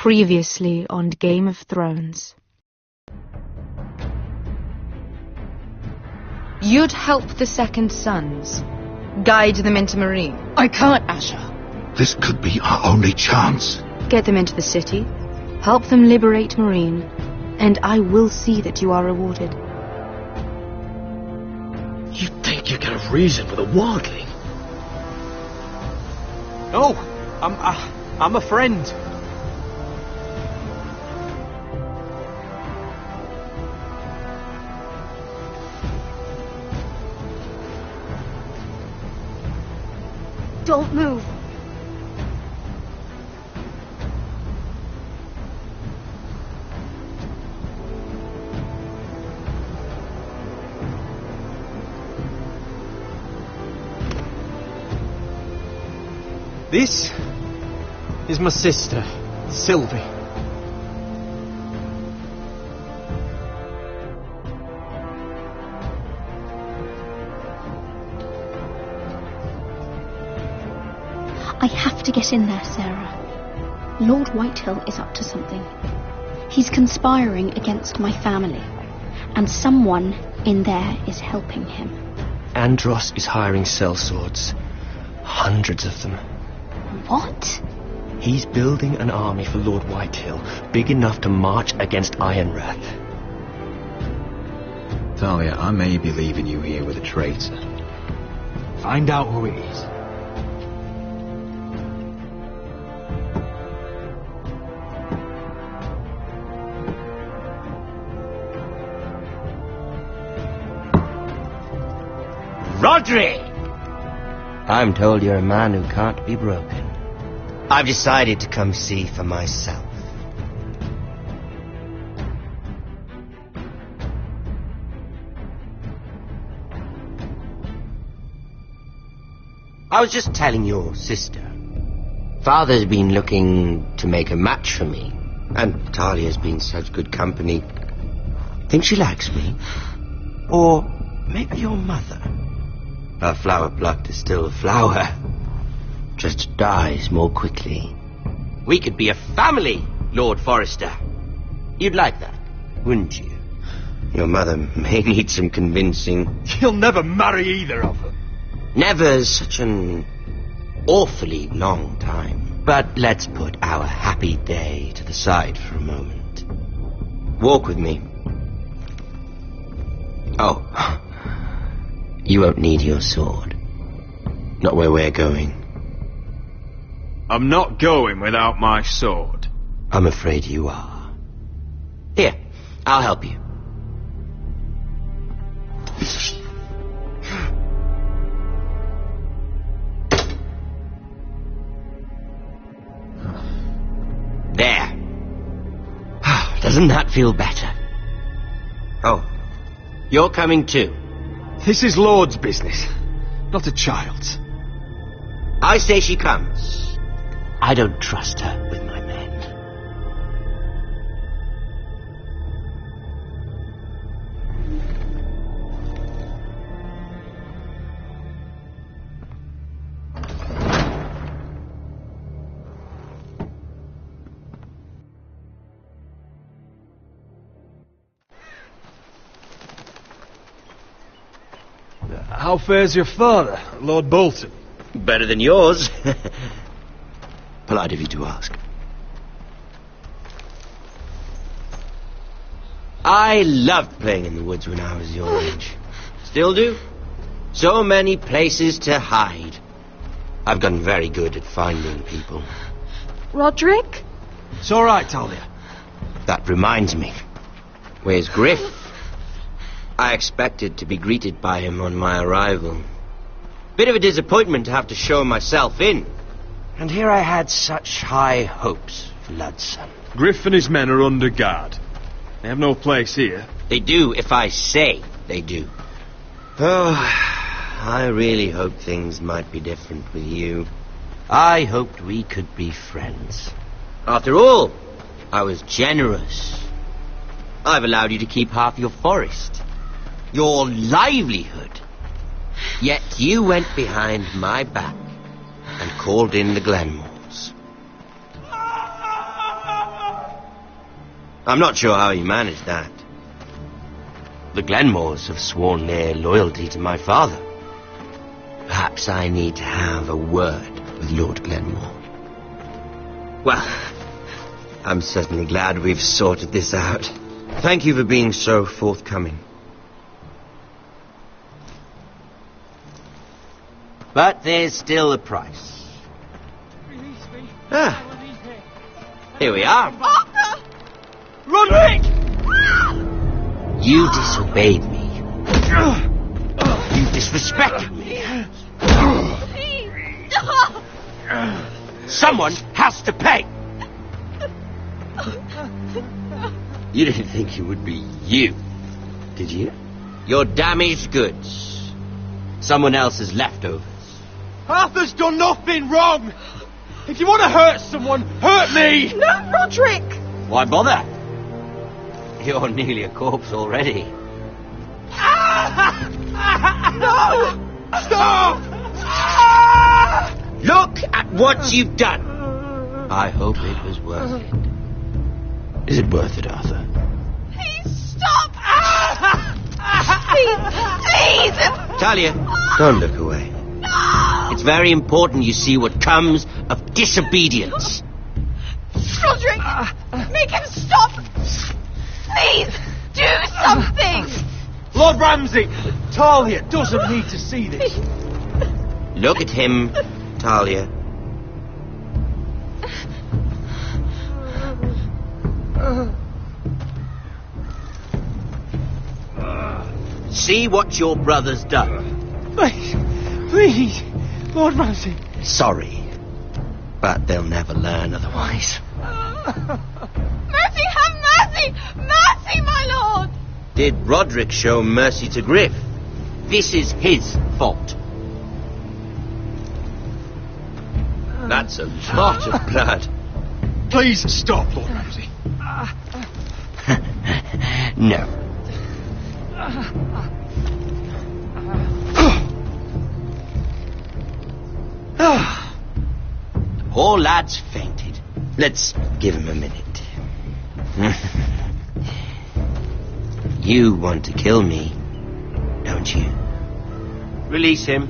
Previously on Game of Thrones. You'd help the Second Sons. Guide them into Meereen. I can't, Asha. This could be our only chance. Get them into the city. Help them liberate Meereen. And I will see that you are rewarded. You think you got a reason with a wildling? No, I'm a friend. Don't move. This is my sister, Sylvie. I have to get in there, Sarah. Lord Whitehill is up to something. He's conspiring against my family, and someone in there is helping him. Andros is hiring sellswords. Hundreds of them. What? He's building an army for Lord Whitehill, big enough to march against Ironrath. Talia, I may be leaving you here with a traitor. Find out who it is. Rodri! I'm told you're a man who can't be broken. I've decided to come see for myself. I was just telling your sister. Father's been looking to make a match for me, and Talia's been such good company. Think she likes me? Or maybe your mother? A flower plucked is still a flower. Just dies more quickly. We could be a family, Lord Forrester. You'd like that, wouldn't you? Your mother may need some convincing. You'll never marry either of them. Never's such an awfully long time. But let's put our happy day to the side for a moment. Walk with me. Oh, you won't need your sword. Not where we're going. I'm not going without my sword. I'm afraid you are. Here, I'll help you. There. Doesn't that feel better? Oh, you're coming too. This is Lord's business, not a child's. I say she comes. I don't trust her with my men. How fares your father, Lord Bolton? Better than yours. Polite of you to ask. I loved playing in the woods when I was your age. Still do. So many places to hide. I've gotten very good at finding people. Roderick? It's all right, Talia. That reminds me. Where's Griff? I expected to be greeted by him on my arrival. Bit of a disappointment to have to show myself in. And here I had such high hopes for Ludson. Griff and his men are under guard. They have no place here. They do if I say they do. Oh, I really hoped things might be different with you. I hoped we could be friends. After all, I was generous. I've allowed you to keep half your forest. Your livelihood. Yet you went behind my back and called in the Glenmores. I'm not sure how he managed that. The Glenmores have sworn their loyalty to my father. Perhaps I need to have a word with Lord Glenmore. Well, I'm certainly glad we've sorted this out. Thank you for being so forthcoming. But there's still a price. Release me. Ah, here we are. Arthur! Roderick! You disobeyed me. You disrespected me. Please! Someone has to pay. You didn't think it would be you, did you? Your damaged goods. Someone else's leftovers. Arthur's done nothing wrong! If you want to hurt someone, hurt me! No, Roderick! Why bother? You're nearly a corpse already. No! Stop! Look at what you've done. I hope it was worth it. Is it worth it, Arthur? Please stop! Please! Talia, don't look away. It's very important you see what comes of disobedience. Roderick! Make him stop! Please! Do something! Lord Ramsay! Talia doesn't need to see this. Look at him, Talia. See what your brother's done. Please, Lord Ramsay. Sorry, but they'll never learn otherwise. Mercy, have mercy! Mercy, my lord! Did Roderick show mercy to Griff? This is his fault. That's a lot of blood. Please stop, Lord Ramsay. No. The poor lad's fainted. Let's give him a minute. You want to kill me, don't you? Release him.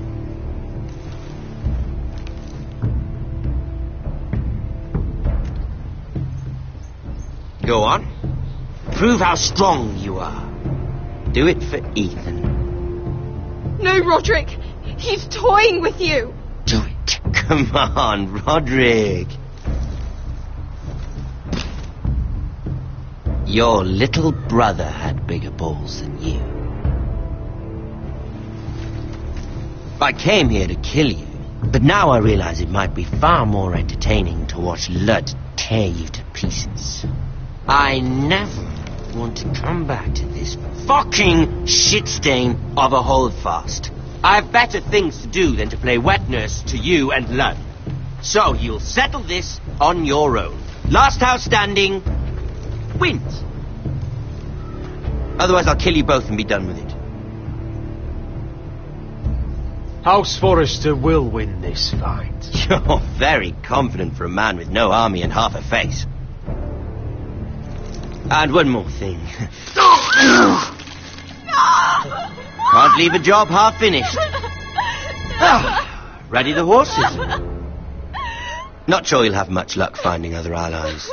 Go on. Prove how strong you are. Do it for Ethan. No, Roderick! He's toying with you! Do it. Come on, Roderick. Your little brother had bigger balls than you. I came here to kill you, but now I realize it might be far more entertaining to watch Lud tear you to pieces. I never want to come back to this fucking shit stain of a holdfast. I have better things to do than to play wet nurse to you and Lud. So you'll settle this on your own. Last house standing wins. Otherwise I'll kill you both and be done with it. House Forrester will win this fight. You're very confident for a man with no army and half a face. And one more thing. Can't leave a job half finished. Ready the horses? Not sure you'll have much luck finding other allies.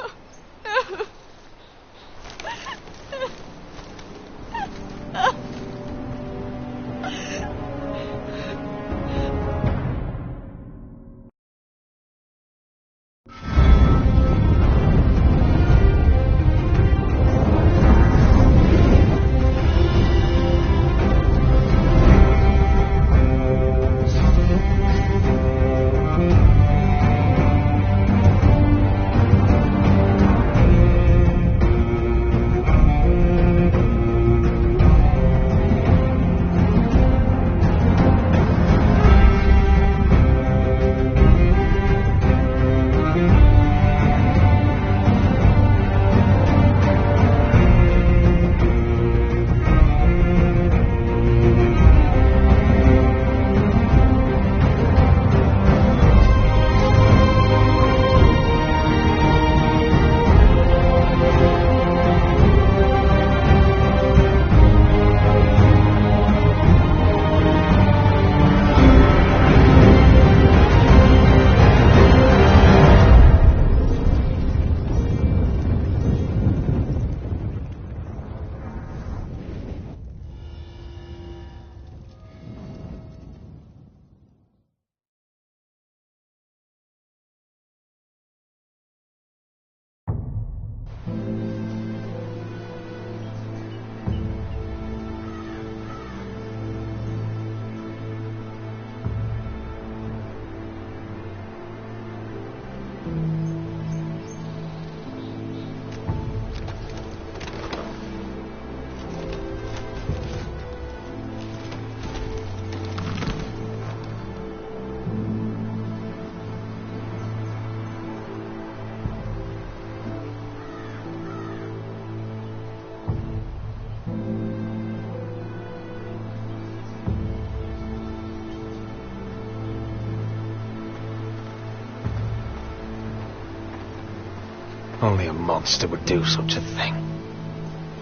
Only a monster would do such a thing.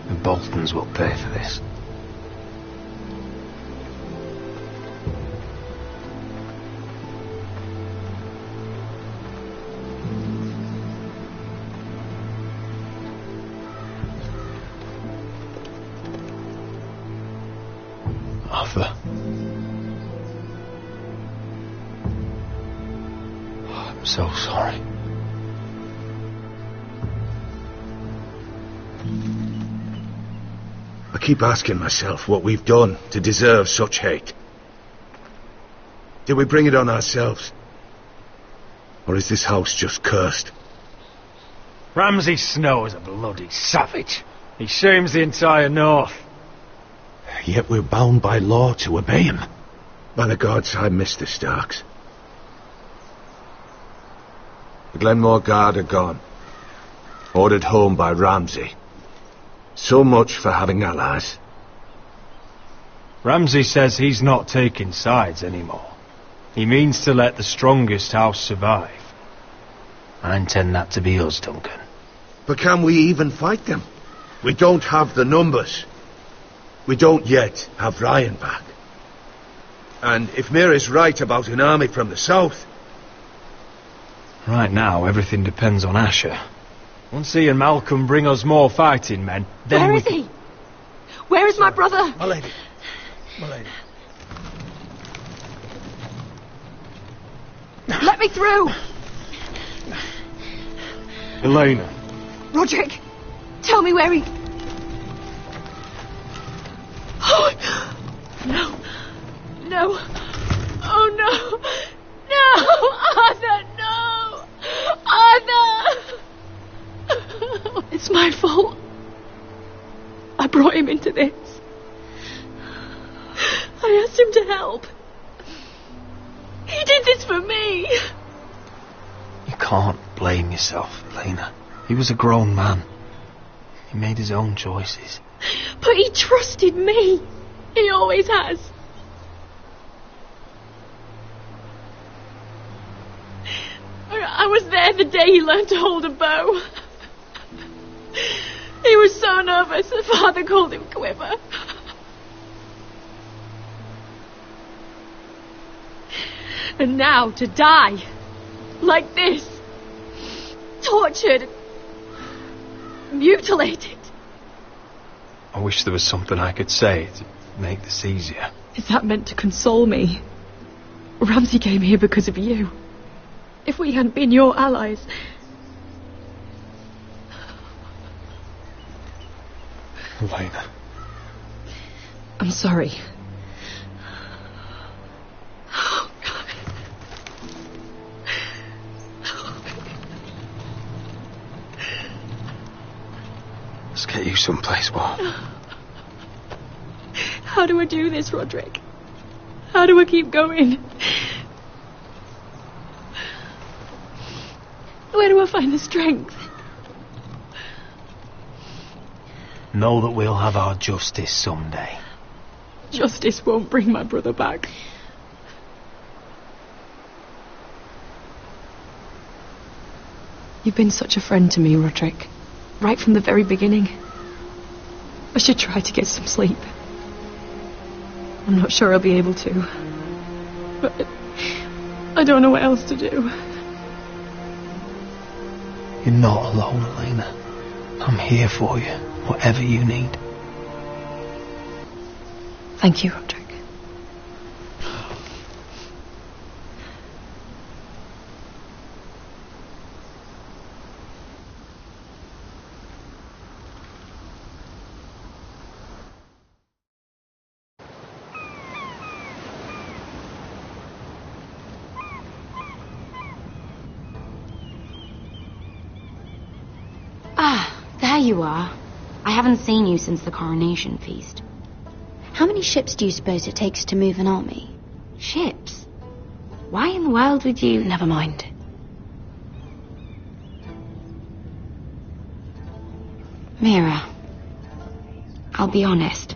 The Boltons will pay for this. Arthur. I'm so sorry. I keep asking myself what we've done to deserve such hate. Did we bring it on ourselves? Or is this house just cursed? Ramsay Snow is a bloody savage. He shames the entire North. Yet we're bound by law to obey him. Man of gods, I miss the Starks. The Glenmore Guard are gone. Ordered home by Ramsay. So much for having allies. Ramsay says he's not taking sides anymore. He means to let the strongest house survive. I intend that to be us, Duncan. But can we even fight them? We don't have the numbers. We don't yet have Ryan back. And if Mira's right about an army from the south... Right now, everything depends on Asher. Once he and Malcolm bring us more fighting men, then Where is he? Where is my brother? My lady. My lady. Let me through! Elena. Roderick, tell me where he... Oh, no. No. Oh, no. No! Arthur, no! Arthur! It's my fault. I brought him into this. I asked him to help. He did this for me. You can't blame yourself, Elena. He was a grown man. He made his own choices. But he trusted me. He always has. I was there the day he learned to hold a bow. He was so nervous that Father called him Quiver. And now to die like this, tortured, mutilated. I wish there was something I could say to make this easier. Is that meant to console me? Ramsay came here because of you. If we hadn't been your allies... Elena. I'm sorry. Let's get you someplace warm. How do I do this, Roderick? How do I keep going? Where do I find the strength? Know that we'll have our justice someday. Justice won't bring my brother back. You've been such a friend to me, Roderick. Right from the very beginning. I should try to get some sleep. I'm not sure I'll be able to. But I don't know what else to do. You're not alone, Elena. I'm here for you, whatever you need. Thank you, Roderick. There you are. I haven't seen you since the coronation feast. How many ships do you suppose it takes to move an army? Ships? Why in the world would you... Never mind. Mira, I'll be honest.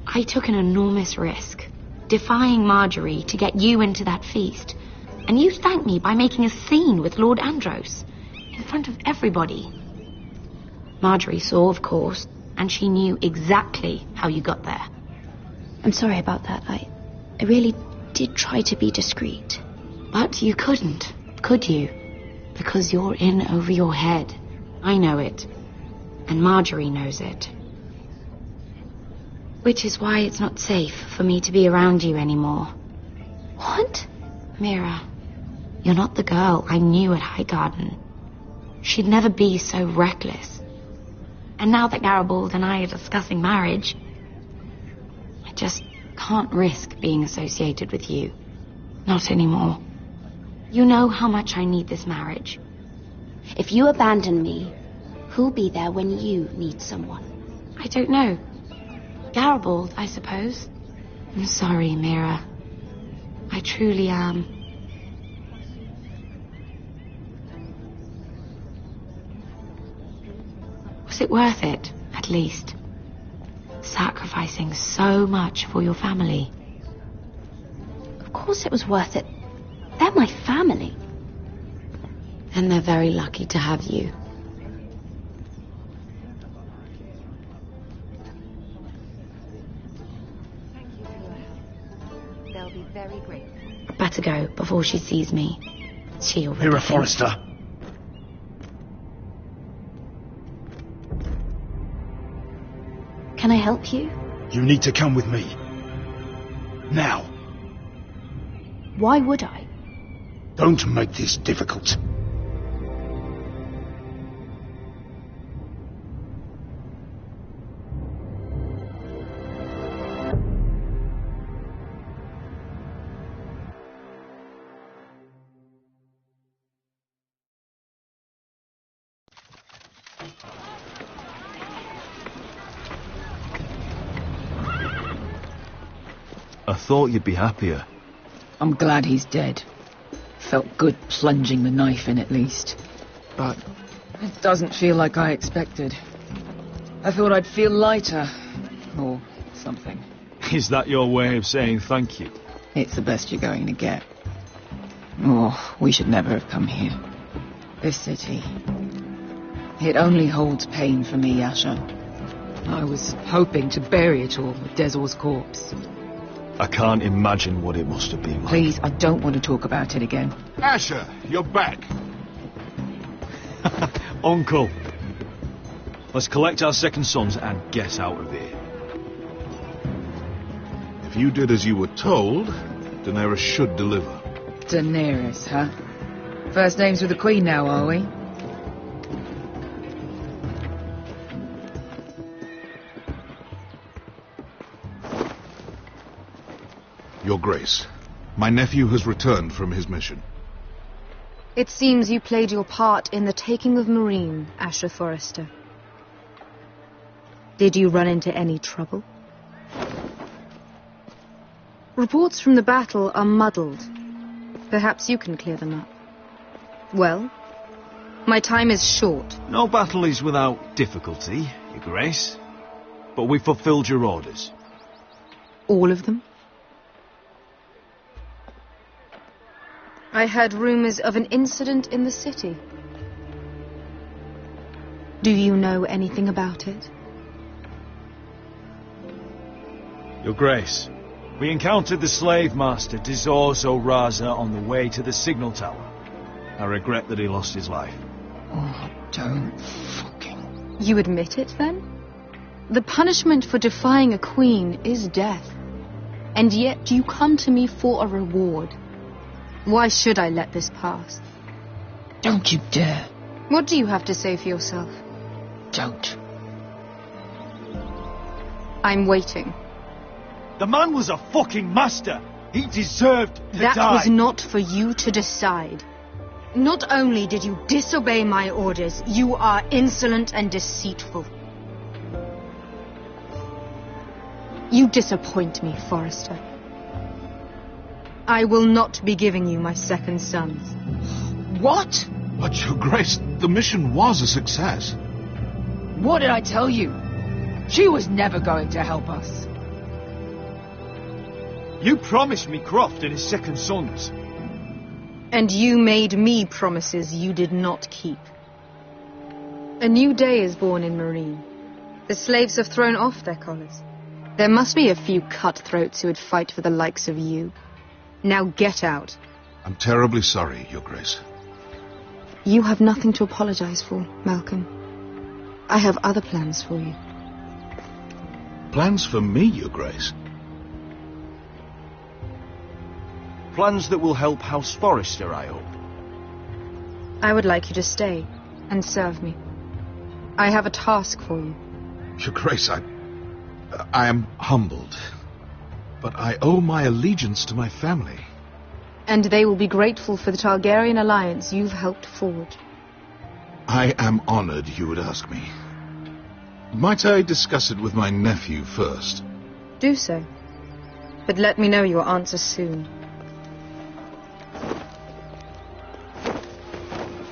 I took an enormous risk, defying Marjorie to get you into that feast. And you thanked me by making a scene with Lord Andros. In front of everybody. Marjorie saw, of course, and she knew exactly how you got there. I'm sorry about that. I really did try to be discreet. But you couldn't, could you? Because you're in over your head. I know it. And Marjorie knows it. Which is why it's not safe for me to be around you anymore. What? Mira, you're not the girl I knew at Highgarden. She'd never be so reckless. And now that Garibald and I are discussing marriage, I just can't risk being associated with you. Not anymore. You know how much I need this marriage. If you abandon me, who'll be there when you need someone? I don't know. Garibald, I suppose. I'm sorry, Mira. I truly am. Was it worth it, at least? Sacrificing so much for your family. Of course it was worth it. They're my family. And they're very lucky to have you. They'll be very grateful. Better go before she sees me. She already Mira thinks- Forrester. Can I help you? You need to come with me. Now. Why would I? Don't make this difficult. I thought you'd be happier. I'm glad he's dead. Felt good plunging the knife in at least. But it doesn't feel like I expected. I thought I'd feel lighter. Or something. Is that your way of saying thank you? It's the best you're going to get. Oh, we should never have come here. This city. It only holds pain for me, Asher. I was hoping to bury it all with Dezor's corpse. I can't imagine what it must have been like. Please, I don't want to talk about it again. Asher, you're back. Uncle. Let's collect our second sons and get out of here. If you did as you were told, Daenerys should deliver. Daenerys, huh? First names with the Queen now, are we? Your Grace, my nephew has returned from his mission. It seems you played your part in the taking of Meereen, Asher Forrester. Did you run into any trouble? Reports from the battle are muddled. Perhaps you can clear them up. Well, my time is short. No battle is without difficulty, Your Grace. But we fulfilled your orders. All of them? I heard rumors of an incident in the city. Do you know anything about it? Your Grace, we encountered the slave master Dizorzo Raza on the way to the signal tower. I regret that he lost his life. Oh, don't fucking... You admit it, then? The punishment for defying a queen is death. And yet you come to me for a reward. Why should I let this pass? Don't you dare. What do you have to say for yourself? Don't. I'm waiting. The man was a fucking master. He deserved to die. That was not for you to decide. Not only did you disobey my orders, you are insolent and deceitful. You disappoint me, Forrester. I will not be giving you my second sons. What? But, Your Grace, the mission was a success. What did I tell you? She was never going to help us. You promised me Croft and his second sons. And you made me promises you did not keep. A new day is born in Meereen. The slaves have thrown off their collars. There must be a few cutthroats who would fight for the likes of you. Now get out. I'm terribly sorry, Your Grace. You have nothing to apologize for, Malcolm. I have other plans for you. Plans for me, Your Grace? Plans that will help House Forrester, I hope. I would like you to stay and serve me. I have a task for you. Your Grace, I am humbled, but I owe my allegiance to my family. And they will be grateful for the Targaryen alliance you've helped forge. I am honored you would ask me. Might I discuss it with my nephew first? Do so. But let me know your answer soon.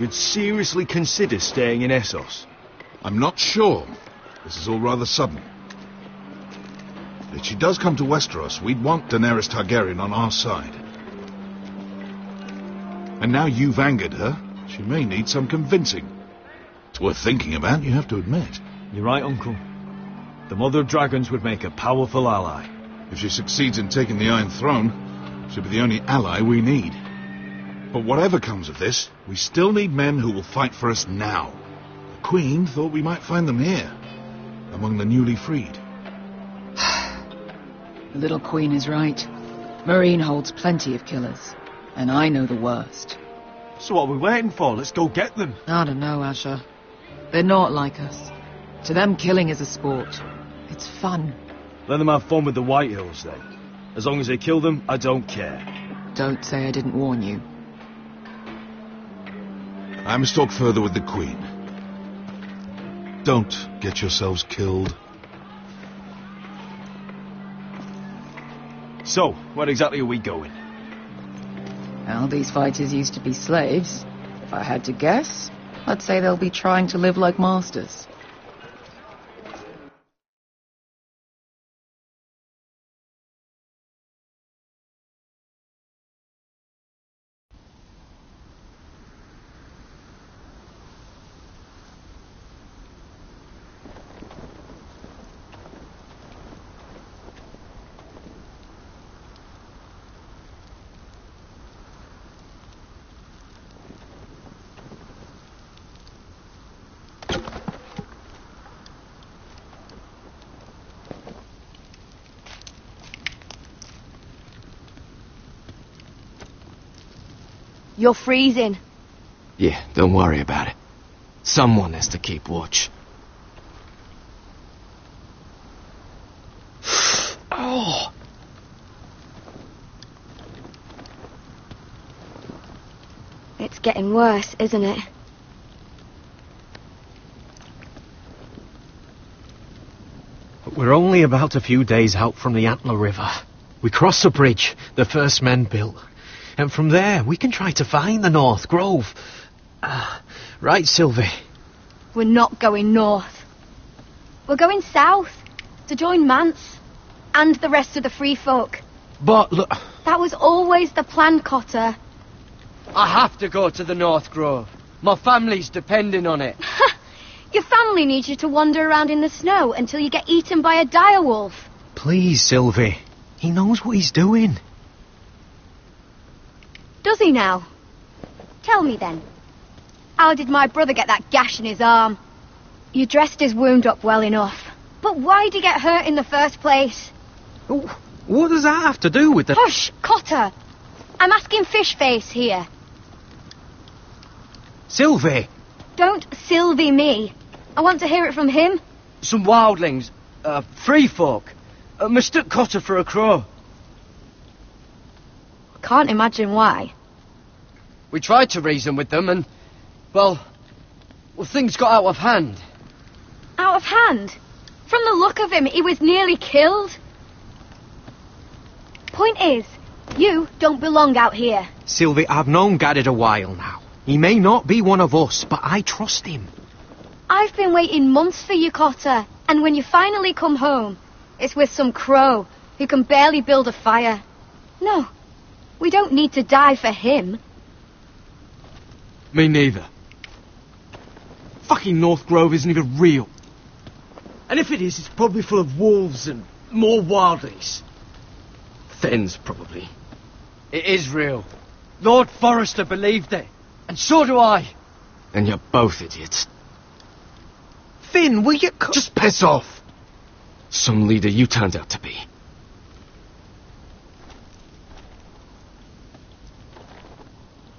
You'd seriously consider staying in Essos? I'm not sure. This is all rather sudden. If she does come to Westeros, we'd want Daenerys Targaryen on our side. And now you've angered her, she may need some convincing. It's worth thinking about, you have to admit. You're right, Uncle. The Mother of Dragons would make a powerful ally. If she succeeds in taking the Iron Throne, she'll be the only ally we need. But whatever comes of this, we still need men who will fight for us now. The Queen thought we might find them here, among the newly freed. The little Queen is right. Meereen holds plenty of killers, and I know the worst. So what are we waiting for? Let's go get them. I don't know, Asher. They're not like us. To them, killing is a sport. It's fun. Let them have fun with the Whitehills, then. As long as they kill them, I don't care. Don't say I didn't warn you. I must talk further with the Queen. Don't get yourselves killed. So, where exactly are we going? Well, these fighters used to be slaves. If I had to guess, I'd say they'll be trying to live like masters. You're freezing. Yeah, don't worry about it. Someone has to keep watch. Oh! It's getting worse, isn't it? We're only about a few days out from the Antler River. We cross a bridge the first men built. And from there, we can try to find the North Grove. Right, Sylvie? We're not going north. We're going south to join Mance and the rest of the free folk. But look... That was always the plan, Cotter. I have to go to the North Grove. My family's depending on it. Your family needs you to wander around in the snow until you get eaten by a direwolf. Please, Sylvie. He knows what he's doing. Does he now? Tell me then. How did my brother get that gash in his arm? You dressed his wound up well enough. But why'd he get hurt in the first place? What does that have to do with the... Hush, Cotter! I'm asking Fishface here. Sylvie! Don't Sylvie me. I want to hear it from him. Some wildlings, free folk, mistook Cotter for a crow. Can't imagine why. We tried to reason with them and, well, things got out of hand. Out of hand? From the look of him, he was nearly killed. Point is, you don't belong out here. Sylvie, I've known Gaddard a while now. He may not be one of us, but I trust him. I've been waiting months for you, Cotter, and when you finally come home, it's with some crow who can barely build a fire. No, we don't need to die for him. Me neither. fucking North Grove isn't even real. And if it is, it's probably full of wolves and more wildlings. Thens, probably. It is real. Lord Forrester believed it. And so do I. And you're both idiots. Finn, will you just piss off? Some leader you turned out to be.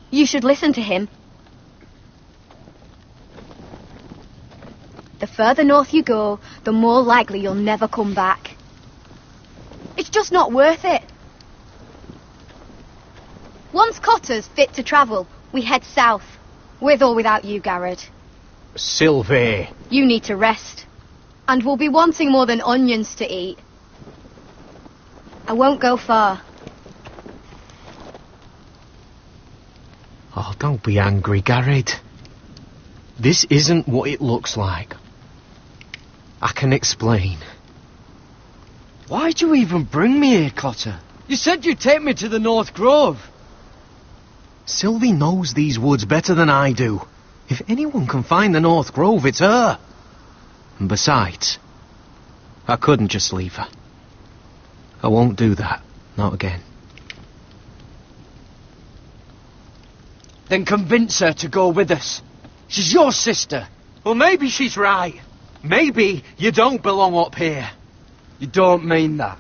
You should listen to him. The further north you go, the more likely you'll never come back. It's just not worth it. Once Cotter's fit to travel, we head south. With or without you, Garrett. Sylvie. You need to rest. And we'll be wanting more than onions to eat. I won't go far. Oh, don't be angry, Garrett. This isn't what it looks like. I can explain. Why'd you even bring me here, Cotter? You said you'd take me to the North Grove. Sylvie knows these woods better than I do. If anyone can find the North Grove, it's her. And besides, I couldn't just leave her. I won't do that. Not again. Then convince her to go with us. She's your sister. Well, maybe she's right. Maybe you don't belong up here. You don't mean that.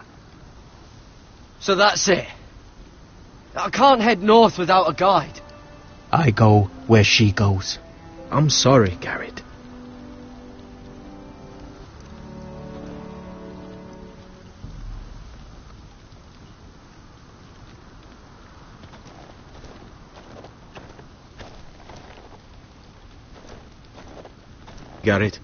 So that's it. I can't head north without a guide. I go where she goes. I'm sorry, Garrett. Garrett.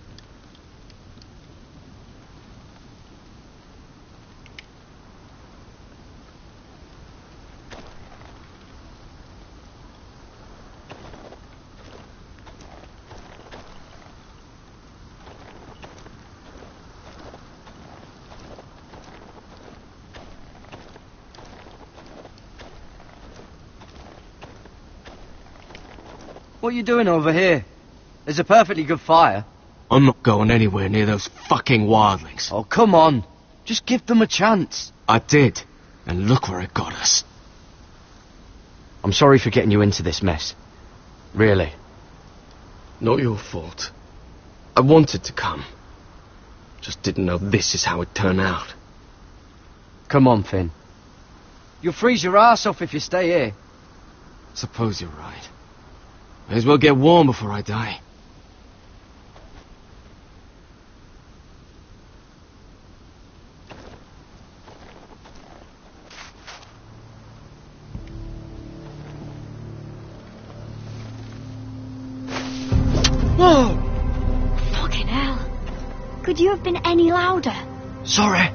What are you doing over here? There's a perfectly good fire. I'm not going anywhere near those fucking wildlings. Oh, come on. Just give them a chance. I did, and look where it got us. I'm sorry for getting you into this mess. Really. Not your fault. I wanted to come. Just didn't know this is how it turned out. Come on, Finn. You'll freeze your ass off if you stay here. Suppose you're right. May as well get warm before I die. Whoa! Fucking hell. Could you have been any louder? Sorry.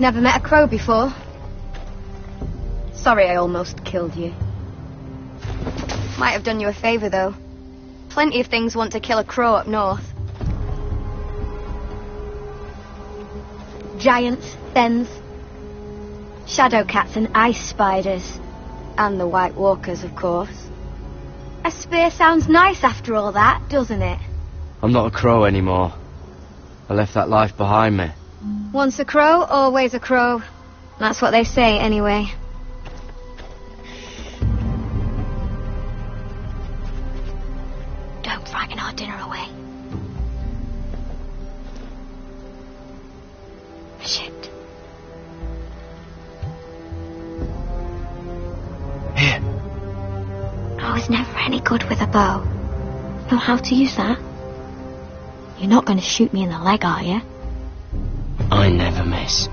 Never met a crow before. Sorry I almost killed you. Might have done you a favour, though. Plenty of things want to kill a crow up north. Giants, thens, shadow cats and ice spiders. And the White Walkers, of course. A spear sounds nice after all that, doesn't it? I'm not a crow anymore. I left that life behind me. Once a crow, always a crow. That's what they say, anyway. Don't frighten our dinner away. Shit. Here. I was never any good with a bow. Know how to use that? You're not going to shoot me in the leg, are you? I never miss.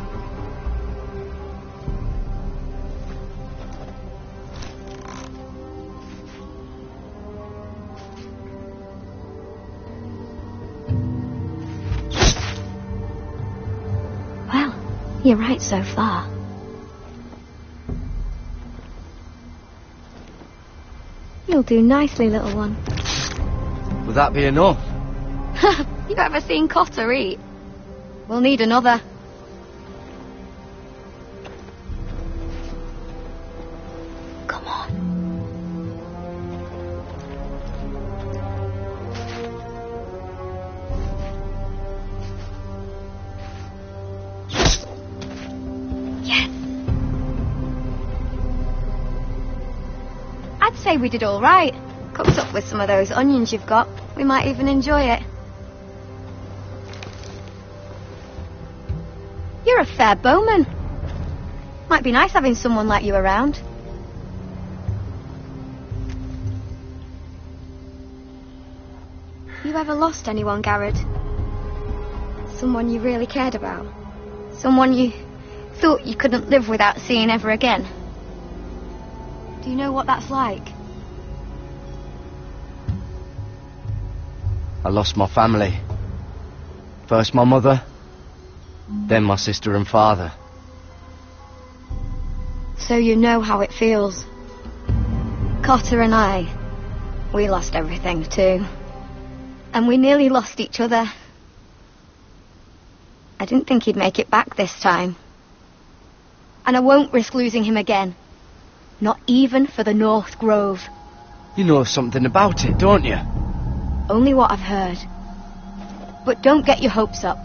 Well, you're right so far. You'll do nicely, little one. Would that be enough? You ever seen Cotter eat? We'll need another. Say we did all right. Cooked up with some of those onions you've got. We might even enjoy it. You're a fair bowman. Might be nice having someone like you around. You ever lost anyone, Garrett? Someone you really cared about? Someone you thought you couldn't live without seeing ever again? Do you know what that's like? I lost my family. First my mother, then my sister and father. So you know how it feels. Cotter and I, we lost everything too. And we nearly lost each other. I didn't think he'd make it back this time. And I won't risk losing him again. Not even for the North Grove. You know something about it, don't you? Only what I've heard. But don't get your hopes up.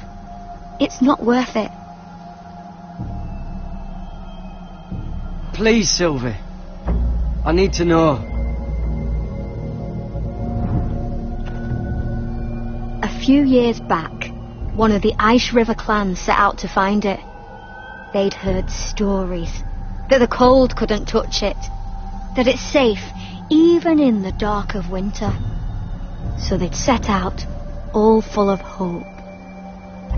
It's not worth it. Please, Sylvie. I need to know. A few years back, one of the Ice River clans set out to find it. They'd heard stories that the cold couldn't touch it, that it's safe even in the dark of winter. So they'd set out, all full of hope,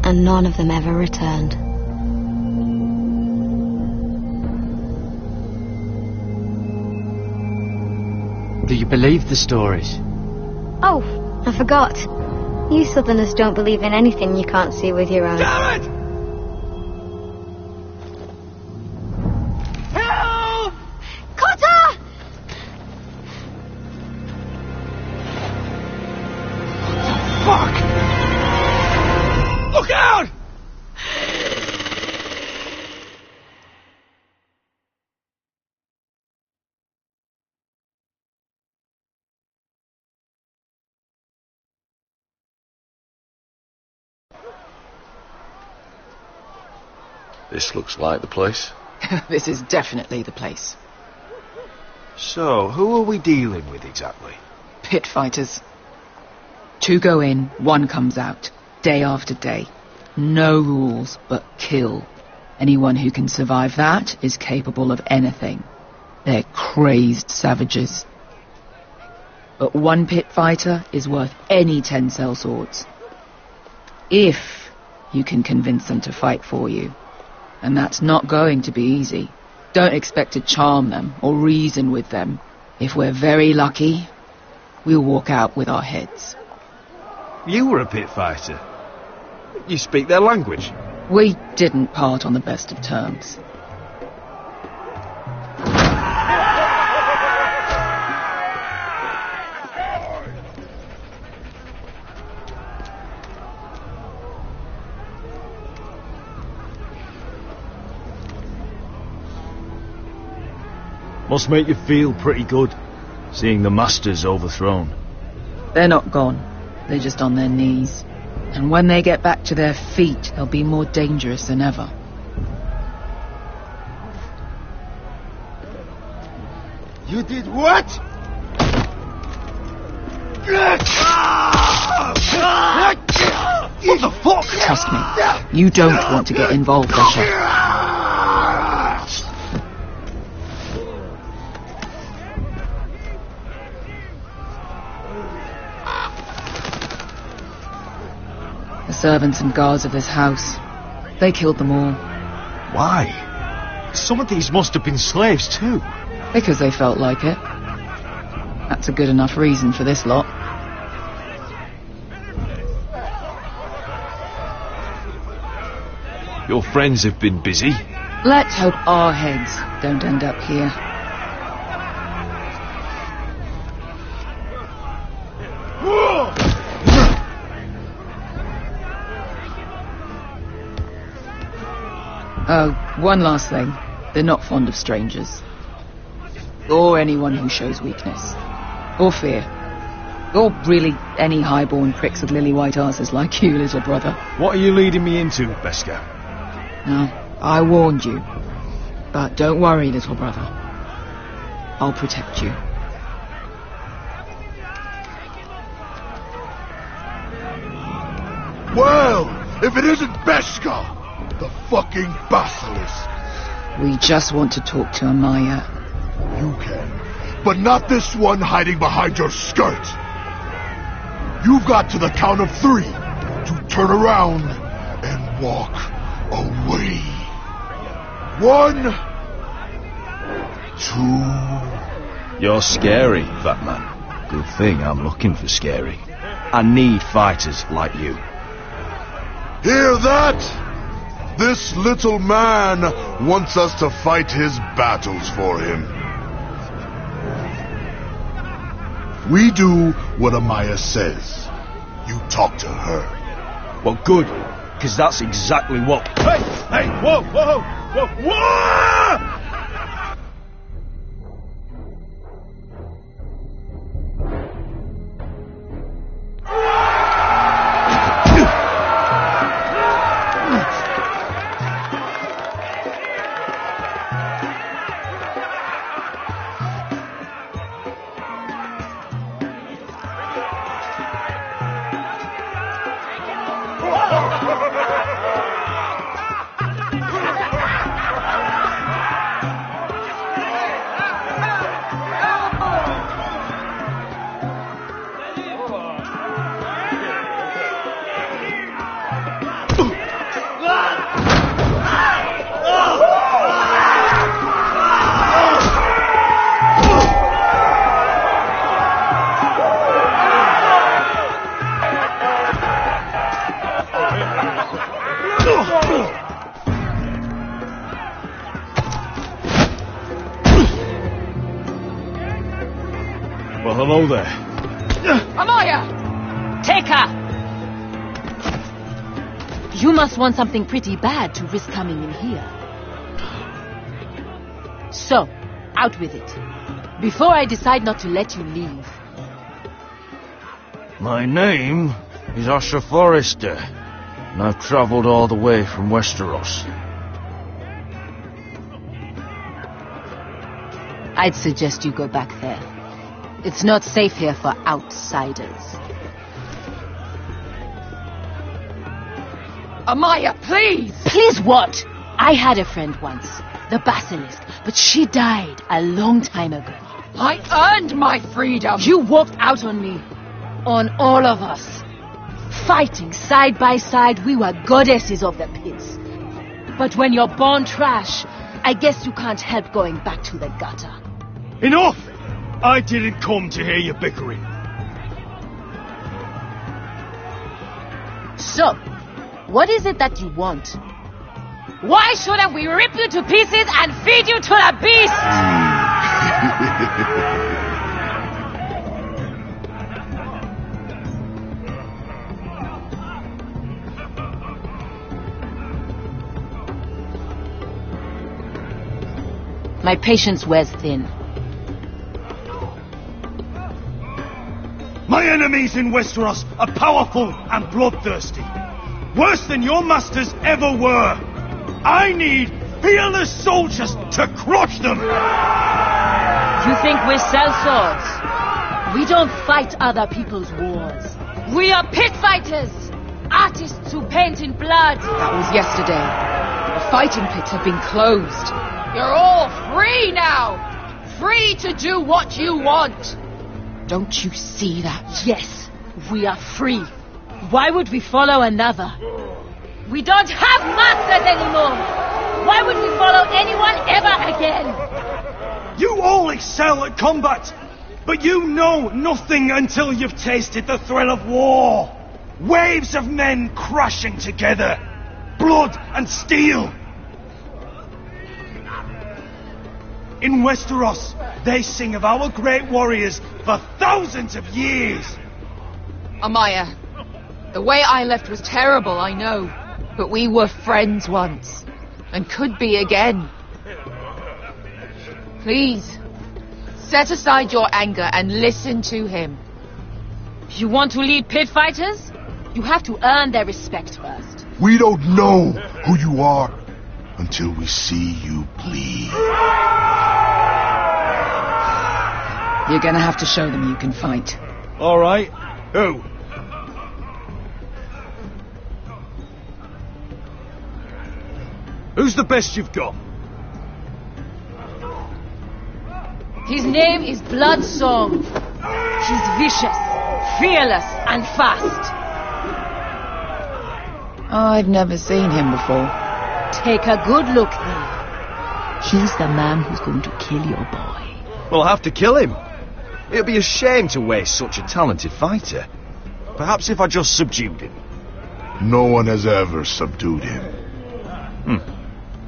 and none of them ever returned. Do you believe the stories? Oh, I forgot. You Southerners don't believe in anything you can't see with your eyes. Damn it! Help! Cotter! Fuck! Look out! This looks like the place. This is definitely the place. So, who are we dealing with exactly? Pit fighters. 2 go in, 1 comes out, day after day. No rules, but kill. Anyone who can survive that is capable of anything. They're crazed savages. But 1 pit fighter is worth any 10 sellswords. If you can convince them to fight for you. And that's not going to be easy. Don't expect to charm them or reason with them. If we're very lucky, we'll walk out with our heads. You were a pit fighter. You speak their language. We didn't part on the best of terms. Must make you feel pretty good, seeing the Masters overthrown. They're not gone. They're just on their knees. And when they get back to their feet, they'll be more dangerous than ever. You did what? What the fuck? Trust me, you don't want to get involved, Asher. The servants and guards of this house, they killed them all. Why? Some of these must have been slaves too. Because they felt like it. That's a good enough reason for this lot. Your friends have been busy. Let's hope our heads don't end up here. Oh, one last thing. They're not fond of strangers. Or anyone who shows weakness. Or fear. Or really any highborn pricks with lily white asses like you, little brother. What are you leading me into, Beskar? No, I warned you. But don't worry, little brother. I'll protect you. if it isn't Beskar, the fucking basilisk? We just want to talk to Amaya. You can, but not this one hiding behind your skirt. You've got to the count of 3 to turn around and walk away. 1, 2... You're scary, fat man. Good thing I'm looking for scary. I need fighters like you. Hear that? This little man wants us to fight his battles for him. We do what Amaya says. You talk to her. Well, good, because that's exactly what... Hey, whoa, whoa, whoa, whoa! Well, hello there. Amaya! Take her! You must want something pretty bad to risk coming in here. So, out with it. Before I decide not to let you leave. My name is Asher Forrester, and I've travelled all the way from Westeros. I'd suggest you go back there. It's not safe here for outsiders. Amaya, please! Please what? I had a friend once, the Basilisk, but she died a long time ago. I earned my freedom! You walked out on me. On all of us. Fighting side by side, we were goddesses of the pits. But when you're born trash, I guess you can't help going back to the gutter. Enough! I didn't come to hear you bickering. So, what is it that you want? Why shouldn't we rip you to pieces and feed you to the beast? My patience wears thin. My enemies in Westeros are powerful and bloodthirsty. Worse than your masters ever were. I need fearless soldiers to crush them. You think we sell swords? We don't fight other people's wars. We are pit fighters. Artists who paint in blood. That was yesterday. The fighting pits have been closed. You're all free now. Free to do what you want. Don't you see that? Yes, we are free. Why would we follow another? We don't have masters anymore. Why would we follow anyone ever again? You all excel at combat, but you know nothing until you've tasted the thrill of war. Waves of men crashing together. Blood and steel. In Westeros, they sing of our great warriors for thousands of years. Amaya, the way I left was terrible, I know. But we were friends once. And could be again. Please, set aside your anger and listen to him. You want to lead pit fighters? You have to earn their respect first. We don't know who you are until we see you bleed. You're gonna have to show them you can fight. All right. Who? Who's the best you've got? His name is Bloodsong. He's vicious, fearless, and fast. I've never seen him before. Take a good look then. He's the man who's going to kill your boy. We'll have to kill him. It'd be a shame to waste such a talented fighter. Perhaps if I just subdued him. No one has ever subdued him.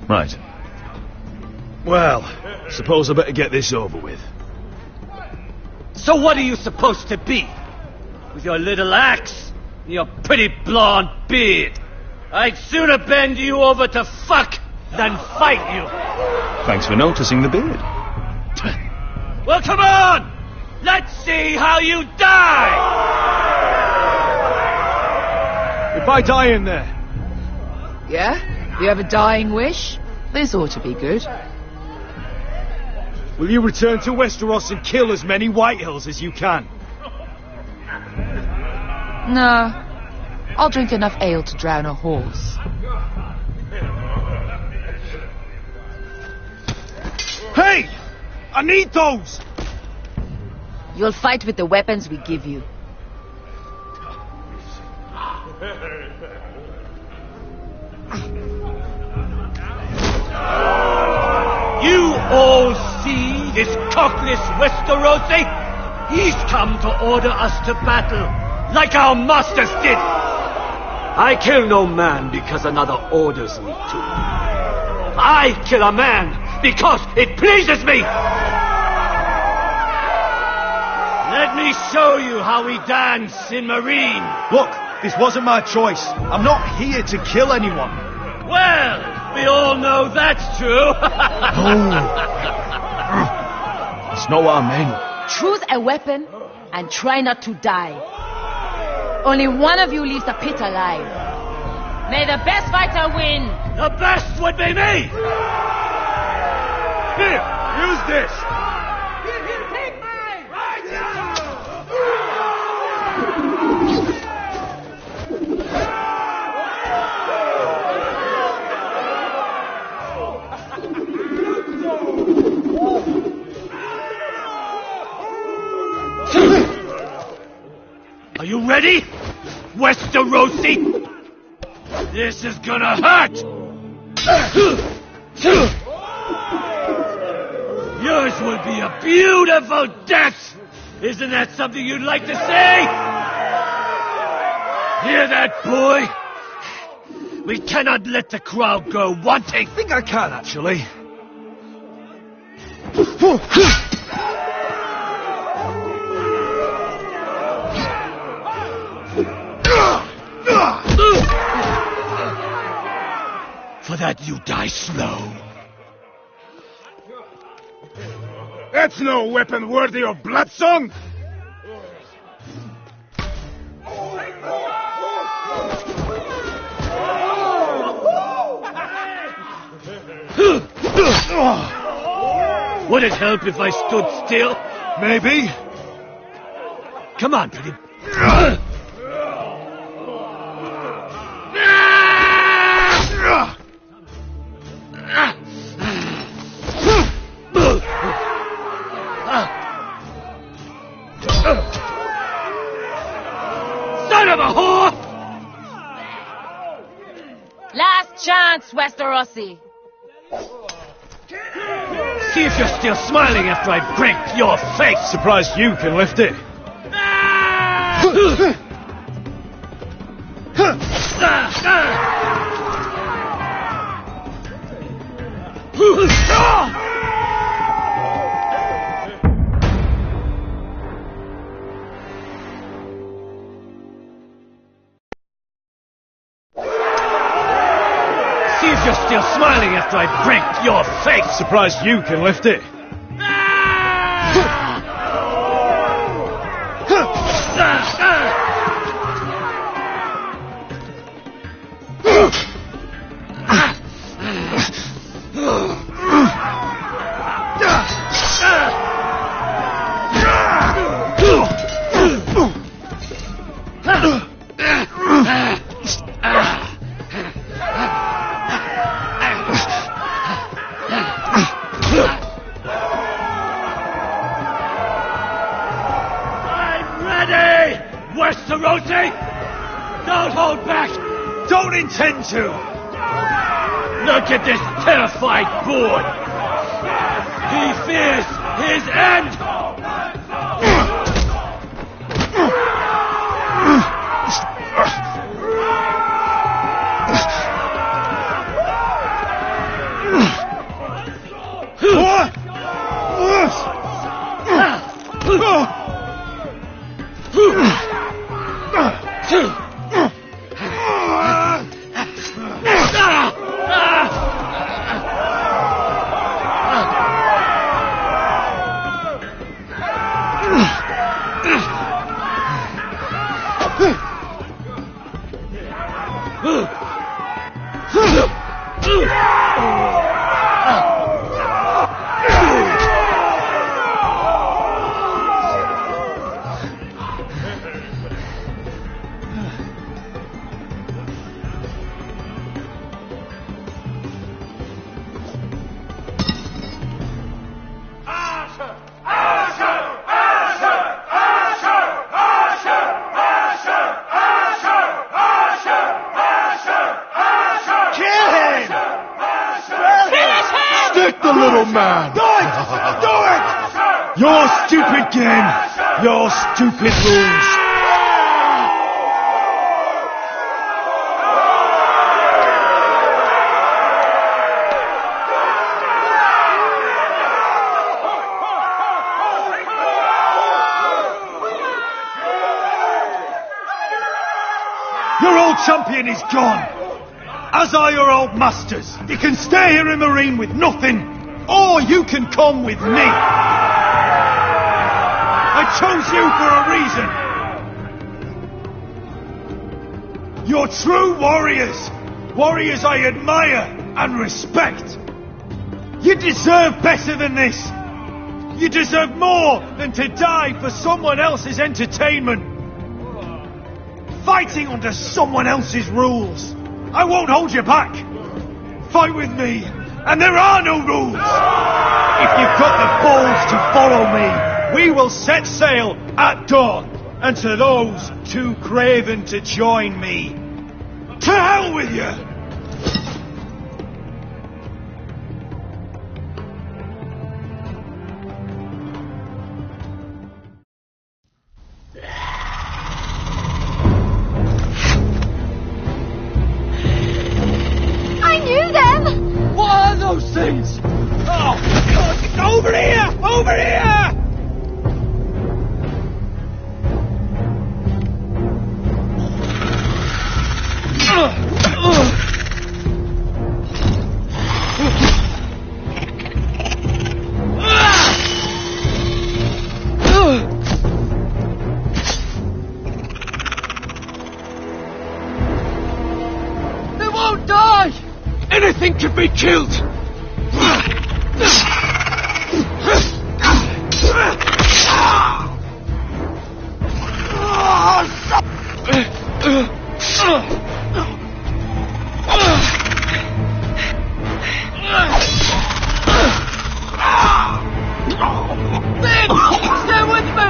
Right. Well, suppose I better get this over with. So what are you supposed to be? With your little axe and your pretty blonde beard? I'd sooner bend you over to fuck than fight you. Thanks for noticing the beard. Well, come on! Let's see how you die! If I die in there... Yeah? You have a dying wish? This ought to be good. Will you return to Westeros and kill as many Whitehills as you can? No. I'll drink enough ale to drown a horse. Hey! I need those! You'll fight with the weapons we give you. You all see this cockless Westerosi? He's come to order us to battle, like our masters did. I kill no man because another orders me to. I kill a man because it pleases me. Let me show you how we dance in Marine. Look, this wasn't my choice. I'm not here to kill anyone. Well, we all know that's true. It's not what I meant. Choose a weapon and try not to die. Only one of you leaves the pit alive. May the best fighter win. The best would be me. Here, use this. Are you ready, Westerosi? This is gonna hurt! Yours will be a beautiful death! Isn't that something you'd like to say? Hear that, boy? We cannot let the crowd go wanting. I think I can, actually. For that you die slow. That's no weapon worthy of Bloodsong! Would it help if I stood still? Maybe. Come on, pretty... Son of a whore! Last chance, Westerosi. See if you're still smiling after I break your face. Surprised you can lift it. See if you're still smiling after I break your face. Surprised you can lift it. Westerosi! Don't hold back! Don't intend to! Look at this terrified boy! He fears his end! Your stupid game, your stupid rules. Your old champion is gone, as are your old masters. You can stay here in Marine with nothing, or you can come with me. I chose you for a reason. You're true warriors. Warriors I admire and respect. You deserve better than this. You deserve more than to die for someone else's entertainment. Fighting under someone else's rules. I won't hold you back. Fight with me, and there are no rules. If you've got the balls to follow me, we will set sail at dawn, and to those too craven to join me, to hell with you! I knew them! What are those things? Oh, God, over here! Over here! They won't die! Anything can be killed! Stay with me!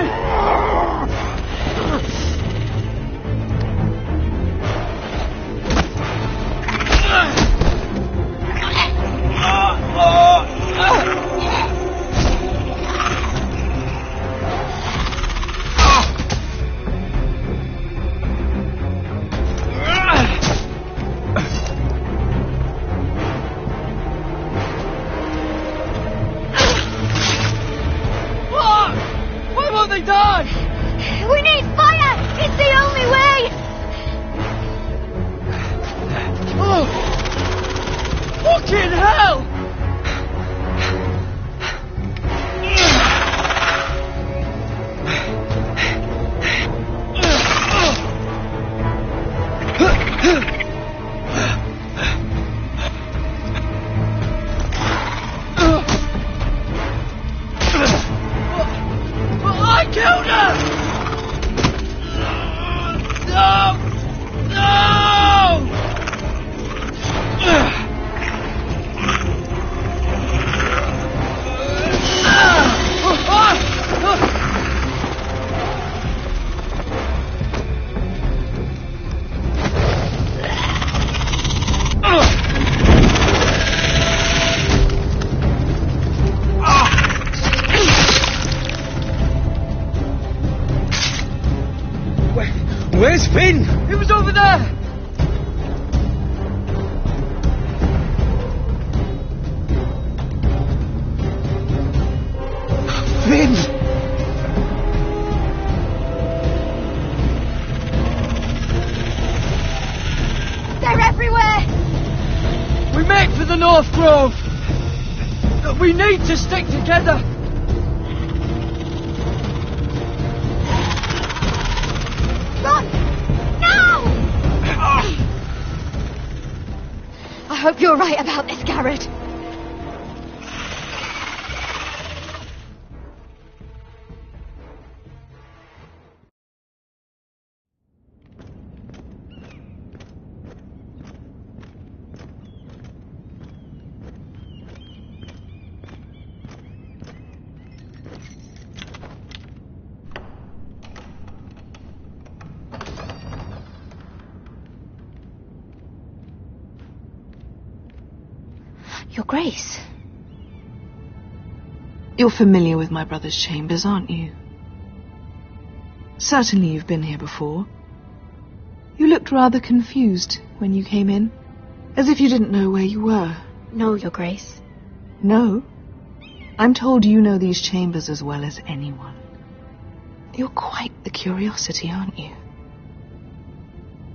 Why won't they die? We need fire! It's the only way! Oh! Fucking hell! I killed her! No! No! Who's over there? Finn! They're everywhere! We make for the North Grove. We need to stick together. Run! Now! I hope you're right about this, Garrett. Your Grace. You're familiar with my brother's chambers, aren't you? Certainly you've been here before. You looked rather confused when you came in, as if you didn't know where you were. No, Your Grace. No? I'm told you know these chambers as well as anyone. You're quite the curiosity, aren't you?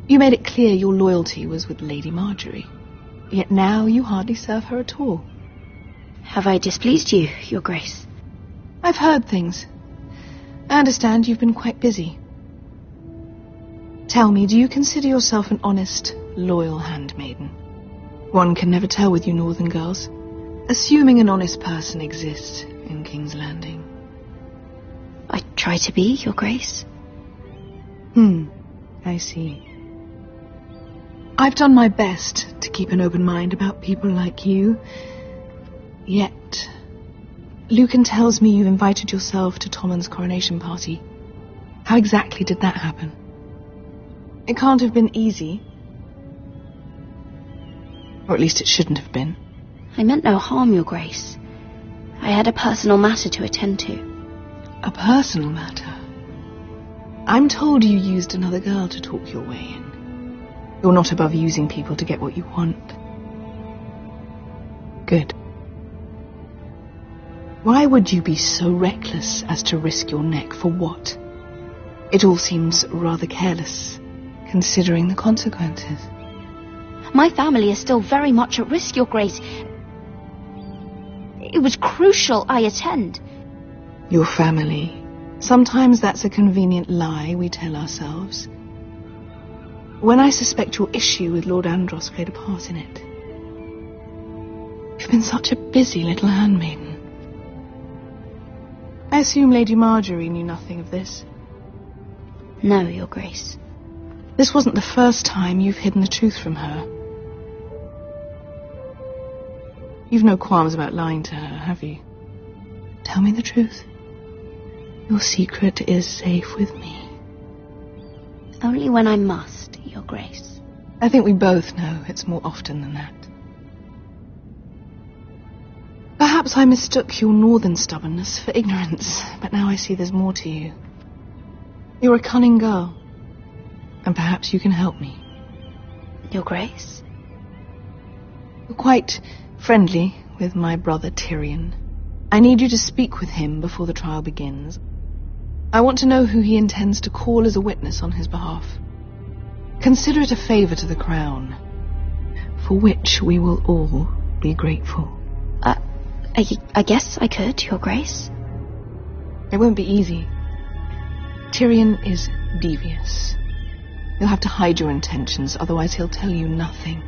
You made it clear your loyalty was with Lady Marjorie. Yet now you hardly serve her at all. Have I displeased you, Your Grace? I've heard things. I understand you've been quite busy. Tell me, do you consider yourself an honest, loyal handmaiden? One can never tell with you northern girls. Assuming an honest person exists in King's Landing. I try to be, Your Grace. I see. I've done my best to keep an open mind about people like you. Yet, Lucan tells me you invited yourself to Tommen's coronation party. How exactly did that happen? It can't have been easy. Or at least it shouldn't have been. I meant no harm, Your Grace. I had a personal matter to attend to. A personal matter? I'm told you used another girl to talk your way in. You're not above using people to get what you want. Good. Why would you be so reckless as to risk your neck for what? It all seems rather careless, considering the consequences. My family is still very much at risk, Your Grace. It was crucial I attend. Your family. Sometimes that's a convenient lie we tell ourselves. When I suspect your issue with Lord Andros played a part in it. You've been such a busy little handmaiden. I assume Lady Marjorie knew nothing of this. No, Your Grace. This wasn't the first time you've hidden the truth from her. You've no qualms about lying to her, have you? Tell me the truth. Your secret is safe with me. Only when I must, Your Grace. I think we both know it's more often than that. Perhaps I mistook your northern stubbornness for ignorance, but now I see there's more to you. You're a cunning girl, and perhaps you can help me. Your Grace? You're quite friendly with my brother Tyrion. I need you to speak with him before the trial begins. I want to know who he intends to call as a witness on his behalf. Consider it a favour to the crown, for which we will all be grateful. I guess I could, Your Grace. It won't be easy. Tyrion is devious. You'll have to hide your intentions, otherwise he'll tell you nothing.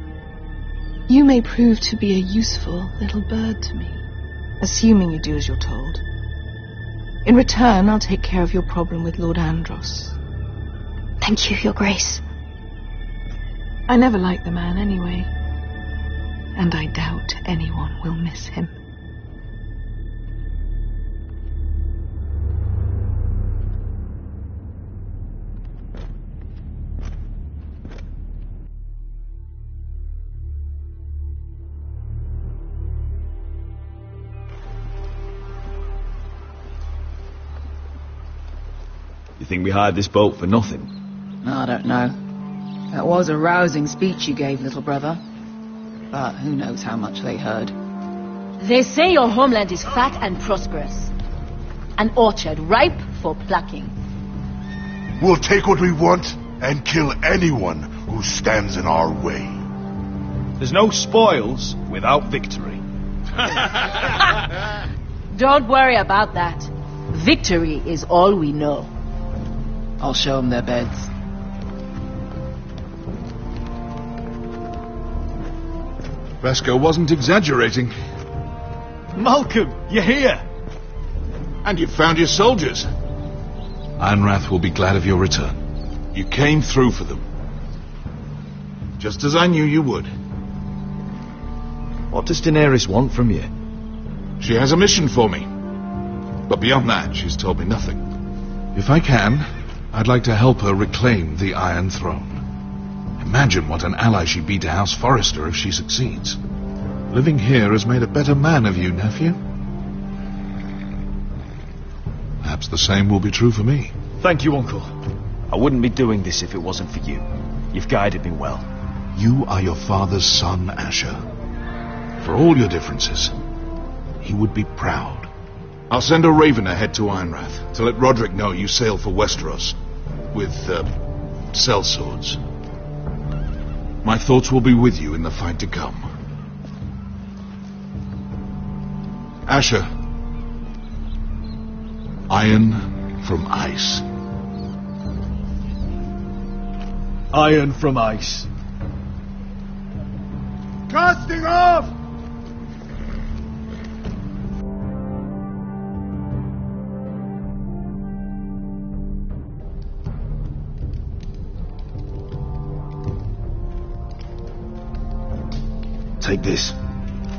You may prove to be a useful little bird to me, assuming you do as you're told. In return, I'll take care of your problem with Lord Andros. Thank you, Your Grace. I never liked the man anyway, and I doubt anyone will miss him. You think we hired this boat for nothing? I don't know. That was a rousing speech you gave, little brother. But who knows how much they heard. They say your homeland is fat and prosperous. An orchard ripe for plucking. We'll take what we want and kill anyone who stands in our way. There's no spoils without victory. Don't worry about that. Victory is all we know. I'll show them their beds. Vasco wasn't exaggerating. Malcolm, you're here! And you've found your soldiers. Ironrath will be glad of your return. You came through for them. Just as I knew you would. What does Daenerys want from you? She has a mission for me. But beyond that, she's told me nothing. If I can, I'd like to help her reclaim the Iron Throne. Imagine what an ally she'd be to House Forrester if she succeeds. Living here has made a better man of you, nephew. Perhaps the same will be true for me. Thank you, Uncle. I wouldn't be doing this if it wasn't for you. You've guided me well. You are your father's son, Asher. For all your differences, he would be proud. I'll send a raven ahead to Ironrath to let Roderick know you sail for Westeros with, sellswords. My thoughts will be with you in the fight to come. Asher. Iron from ice. Iron from ice. Casting off! Take this.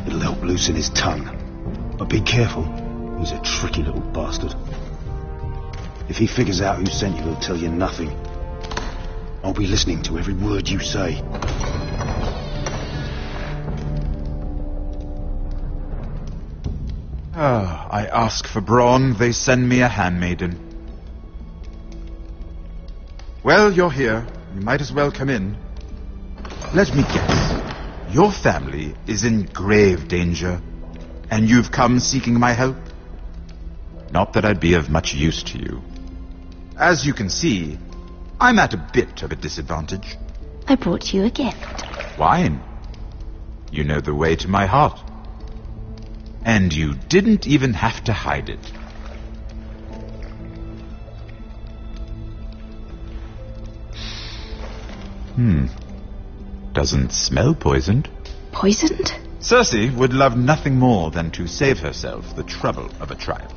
It'll help loosen his tongue. But be careful. He's a tricky little bastard. If he figures out who sent you, he'll tell you nothing. I'll be listening to every word you say. I ask for brawn, they send me a handmaiden. Well, you're here. You might as well come in. Let me guess. Your family is in grave danger, and you've come seeking my help? Not that I'd be of much use to you. As you can see, I'm at a bit of a disadvantage. I brought you a gift. Wine. You know the way to my heart. And you didn't even have to hide it. Doesn't smell poisoned. Poisoned? Cersei would love nothing more than to save herself the trouble of a trial.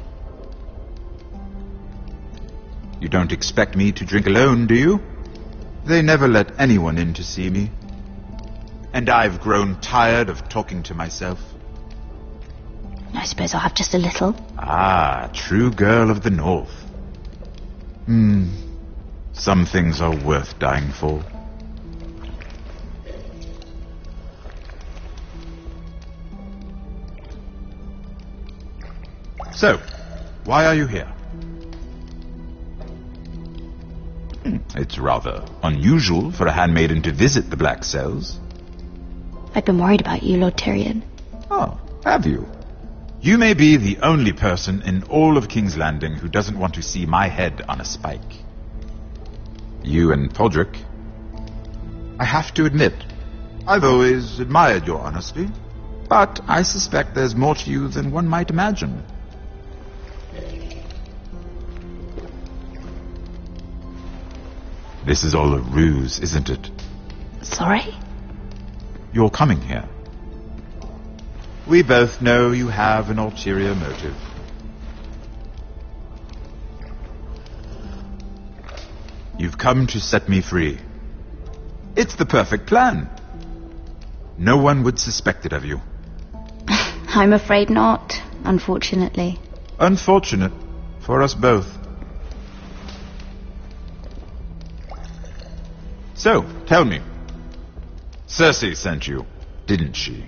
You don't expect me to drink alone, do you? They never let anyone in to see me. And I've grown tired of talking to myself. I suppose I'll have just a little. Ah, true girl of the North. Some things are worth dying for. So, why are you here? It's rather unusual for a handmaiden to visit the Black Cells. I've been worried about you, Lord Tyrion. Oh, have you? You may be the only person in all of King's Landing who doesn't want to see my head on a spike. You and Podrick. I have to admit, I've always admired your honesty, but I suspect there's more to you than one might imagine. This is all a ruse, isn't it? Sorry? You're coming here. We both know you have an ulterior motive. You've come to set me free. It's the perfect plan. No one would suspect it of you. I'm afraid not, unfortunately. Unfortunate for us both. So, tell me. Cersei sent you, didn't she?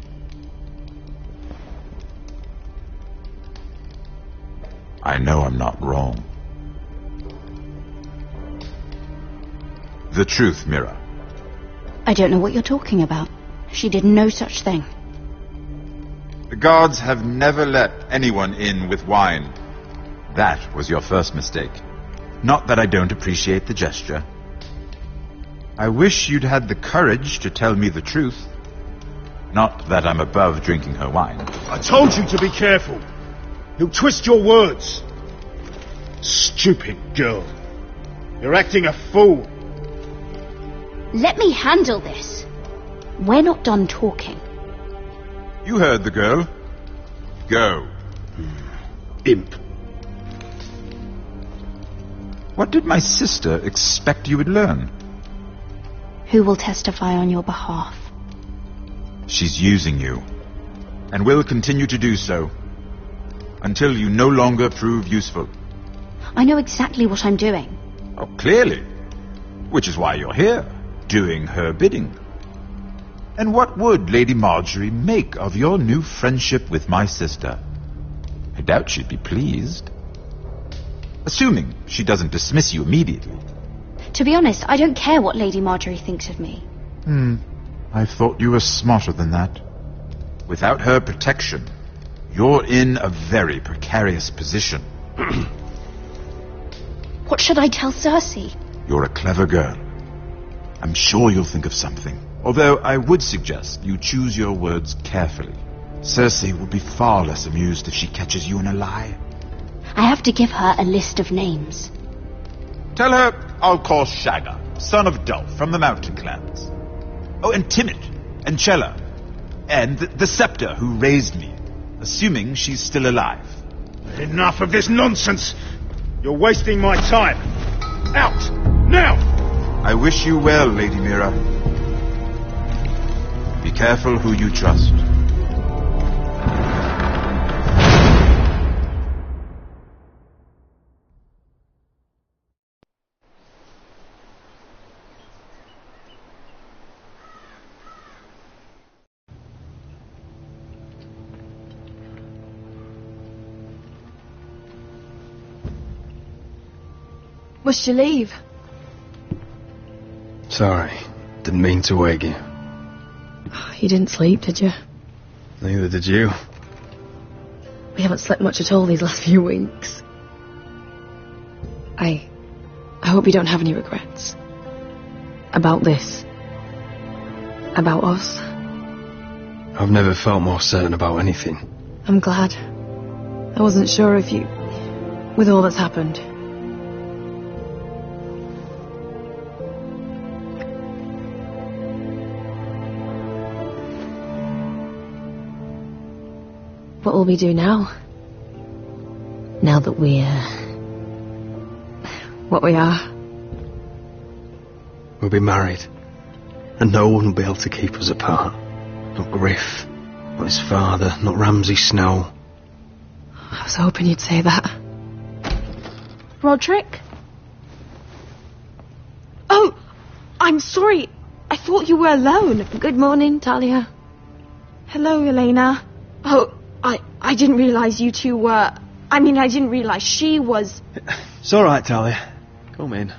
I know I'm not wrong. The truth, Mira. I don't know what you're talking about. She did no such thing. The guards have never let anyone in with wine. That was your first mistake. Not that I don't appreciate the gesture. I wish you'd had the courage to tell me the truth. Not that I'm above drinking her wine. I told you to be careful. He'll twist your words. Stupid girl. You're acting a fool. Let me handle this. We're not done talking. You heard the girl. Go. Imp. What did my sister expect you would learn? Who will testify on your behalf? She's using you, and will continue to do so, until you no longer prove useful. I know exactly what I'm doing. Oh, clearly. Which is why you're here, doing her bidding. And what would Lady Marjorie make of your new friendship with my sister? I doubt she'd be pleased. Assuming she doesn't dismiss you immediately. To be honest, I don't care what Lady Marjorie thinks of me. I thought you were smarter than that. Without her protection, you're in a very precarious position. What should I tell Cersei? You're a clever girl. I'm sure you'll think of something. Although I would suggest you choose your words carefully. Cersei will be far less amused if she catches you in a lie. I have to give her a list of names. Tell her I'll call Shagga, son of Dolph, from the Mountain Clans. Oh, and Timid, and Chella, and the Scepter who raised me, assuming she's still alive. Enough of this nonsense! You're wasting my time! Out! Now! I wish you well, Lady Mira. Be careful who you trust. Must you leave? Sorry, didn't mean to wake you. You didn't sleep, did you? Neither did you. We haven't slept much at all these last few weeks. I hope you don't have any regrets. About this. About us. I've never felt more certain about anything. I'm glad. I wasn't sure if you... with all that's happened. What will we do now? Now that we're... what we are? We'll be married. And no one will be able to keep us apart. Not Griff, not his father, not Ramsay Snow. I was hoping you'd say that. Roderick? Oh, I'm sorry. I thought you were alone. Good morning, Talia. Hello, Elena. Oh, I didn't realise you two were... I mean, I didn't realise she was... It's all right, Talia. Come in.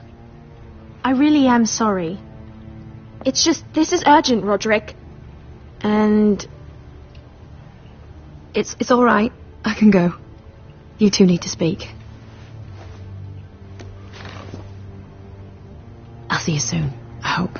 I really am sorry. It's just, this is urgent, Roderick. And... It's all right. I can go. You two need to speak. I'll see you soon, I hope.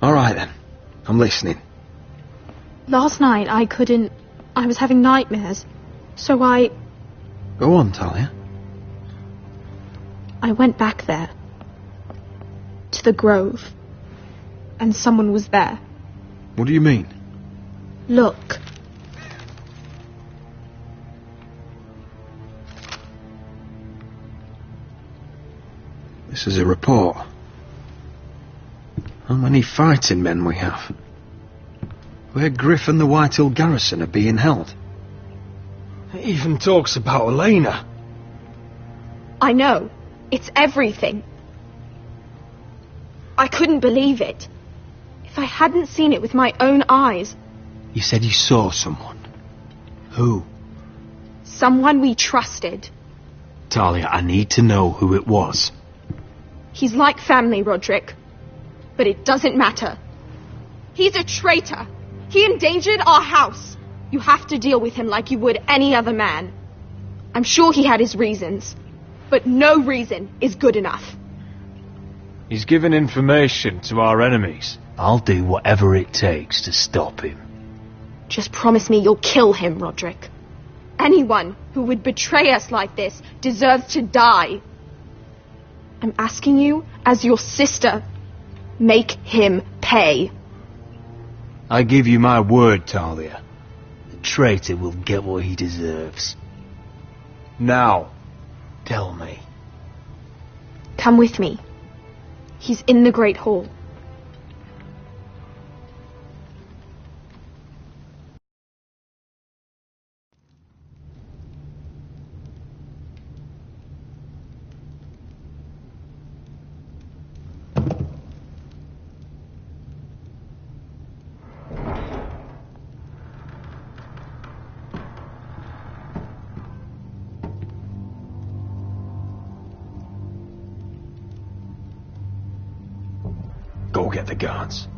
All right, then. I'm listening. Last night I was having nightmares. So I Go on, Talia. went back there. To the grove. And someone was there. What do you mean? Look. This is a report. How many fighting men we have? Where Griff and the Whitehill garrison are being held. It even talks about Elena. I know. It's everything. I couldn't believe it. If I hadn't seen it with my own eyes... You said you saw someone. Who? Someone we trusted. Talia, I need to know who it was. He's like family, Roderick. But it doesn't matter. He's a traitor. He endangered our house. You have to deal with him like you would any other man. I'm sure he had his reasons. But no reason is good enough. He's given information to our enemies. I'll do whatever it takes to stop him. Just promise me you'll kill him, Roderick. Anyone who would betray us like this deserves to die. I'm asking you, as your sister, make him pay. I give you my word, Talia. The traitor will get what he deserves. Now, tell me. Come with me. He's in the Great Hall. Go get the guards.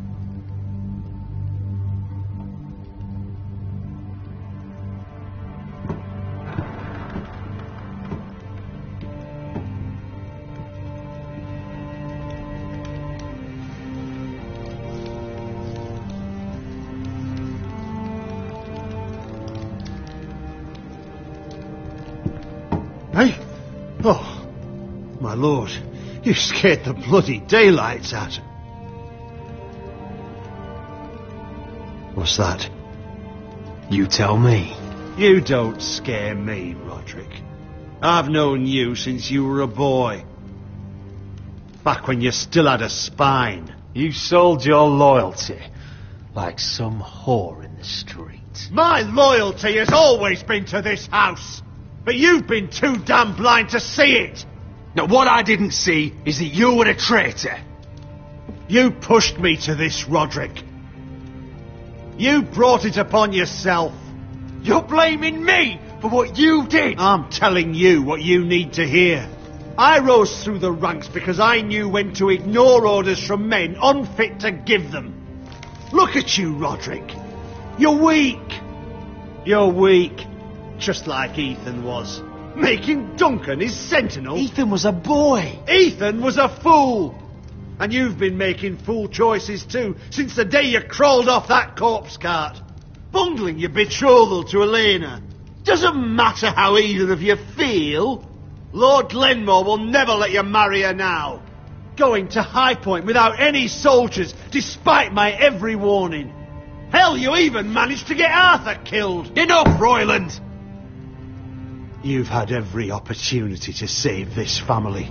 Hey? Oh, my lord, you scared the bloody daylights out. What's that? You tell me. You don't scare me, Roderick. I've known you since you were a boy. Back when you still had a spine. You sold your loyalty like some whore in the street. My loyalty has always been to this house. But you've been too damn blind to see it. Now, what I didn't see is that you were a traitor. You pushed me to this, Roderick. You brought it upon yourself. You're blaming me for what you did. I'm telling you what you need to hear. I rose through the ranks because I knew when to ignore orders from men unfit to give them. Look at you, Roderick. You're weak. You're weak. Just like Ethan was. Making Duncan his sentinel. Ethan was a boy. Ethan was a fool. And you've been making fool choices too, since the day you crawled off that corpse cart. Bungling your betrothal to Elena. Doesn't matter how either of you feel. Lord Glenmore will never let you marry her now. Going to High Point without any soldiers, despite my every warning. Hell, you even managed to get Arthur killed. Enough, Royland! You've had every opportunity to save this family,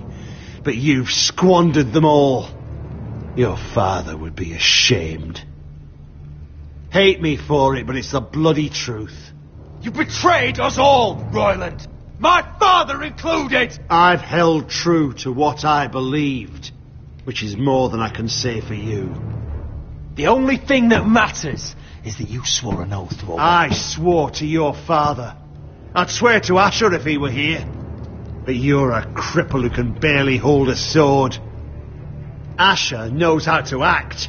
but you've squandered them all. Your father would be ashamed. Hate me for it, but it's the bloody truth. You betrayed us all, Royland! My father included! I've held true to what I believed, which is more than I can say for you. The only thing that matters is that you swore an oath to obey. I swore to your father. I'd swear to Asher if he were here. But you're a cripple who can barely hold a sword. Asher knows how to act.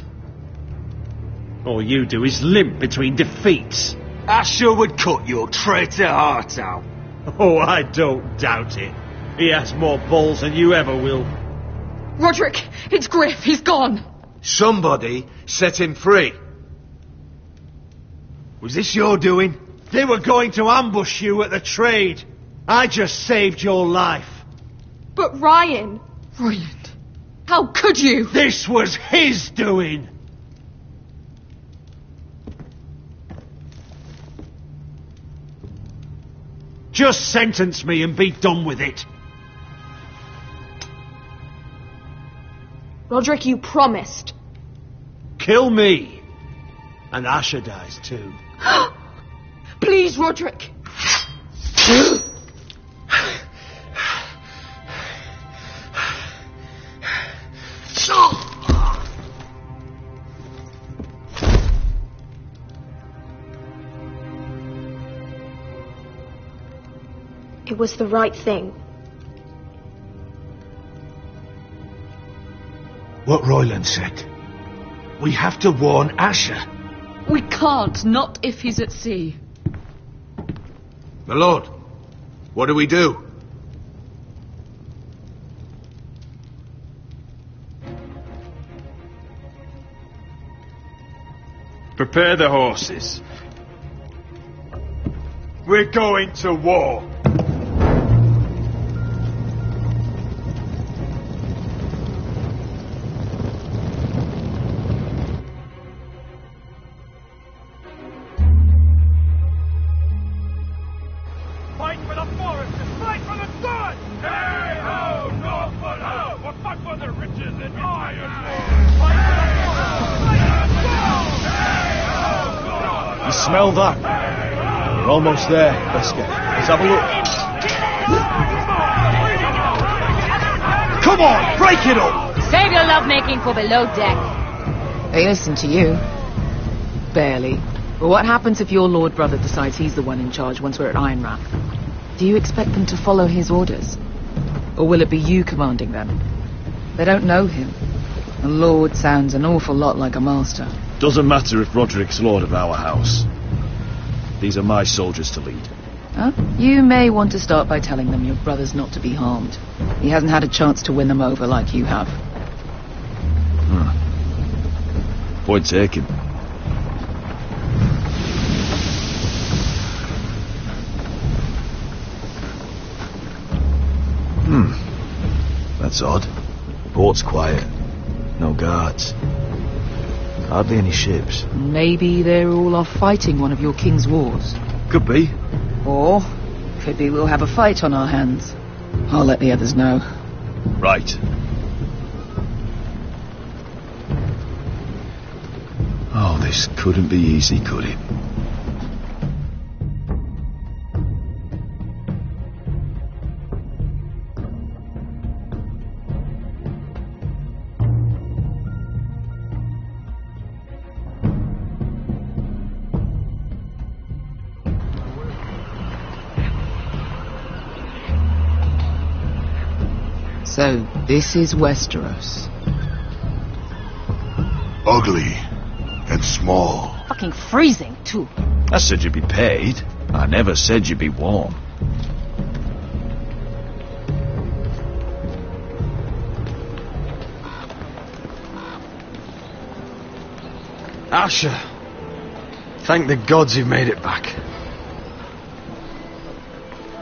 All you do is limp between defeats. Asher would cut your traitor heart out. Oh, I don't doubt it. He has more balls than you ever will. Roderick, it's Griff. He's gone. Somebody set him free. Was this your doing? They were going to ambush you at the trade. I just saved your life. But Ryan... Royland, how could you? This was his doing. Just sentence me and be done with it. Roderick, you promised. Kill me. And Asher dies too. Please, Roderick. It was the right thing. What Royland said. We have to warn Asher. We can't, not if he's at sea. My lord, what do we do? Prepare the horses. We're going to war. Fight for the foresters! Fight for the sun! Hey ho, Northwood ho! We'll fight for the riches and iron! Fight for the foresters! Fight for the sun! Hey ho, You smell that? We're almost there, Beskar. Let's have a look. Come on, break it up! Save your lovemaking for below deck. They listen to you. Barely. But what happens if your lord brother decides he's the one in charge once we're at Ironrath? Do you expect them to follow his orders? Or will it be you commanding them? They don't know him. A lord sounds an awful lot like a master. Doesn't matter if Roderick's lord of our house. These are my soldiers to lead. Huh? You may want to start by telling them your brother's not to be harmed. He hasn't had a chance to win them over like you have. Point taken. That's odd. The port's quiet. No guards. Hardly any ships. Maybe they're all off fighting one of your king's wars. Could be. Or could be we'll have a fight on our hands. I'll let the others know. Right. Oh, this couldn't be easy, could it? So, this is Westeros. Ugly and small. Fucking freezing, too. I said you'd be paid. I never said you'd be warm. Asher, thank the gods you've made it back.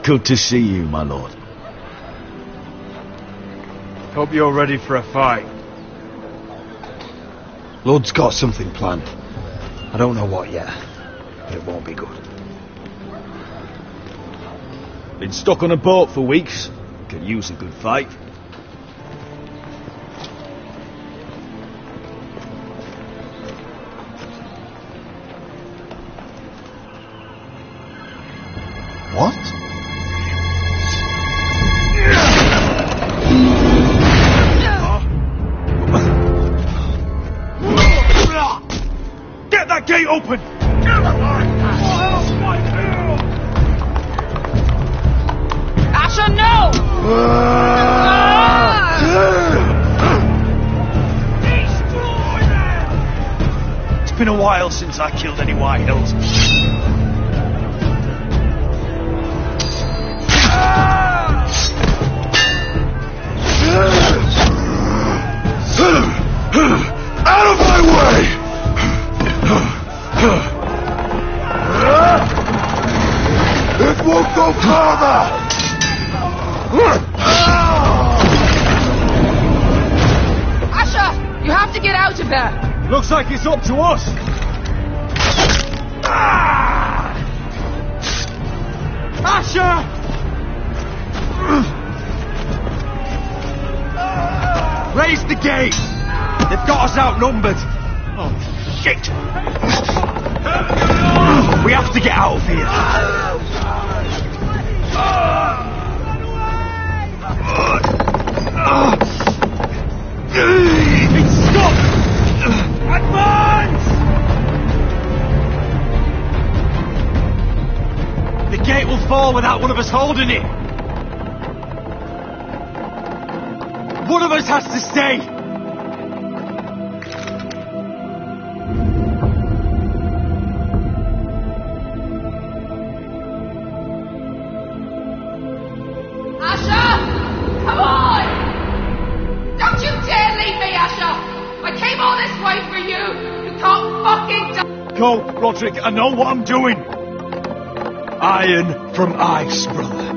Good to see you, my lord. Hope you're ready for a fight. Lord's got something planned. I don't know what yet, but it won't be good. Been stuck on a boat for weeks. Could use a good fight. What? Get that gate open! Asher, no! It's been a while since I killed any White Hills. Out of my way! It won't go further! Asher, you have to get out of there! Looks like it's up to us. Asher! Raise the gate! They've got us outnumbered. Oh, shit! We have to get out of here. It's stopped! Advance! The gate will fall without one of us holding it. One of us has to stay! Asher! Come on! Don't you dare leave me, Asher! I came all this way for you! You can't fucking die! Go, Roderick, I know what I'm doing! Iron from ice, brother.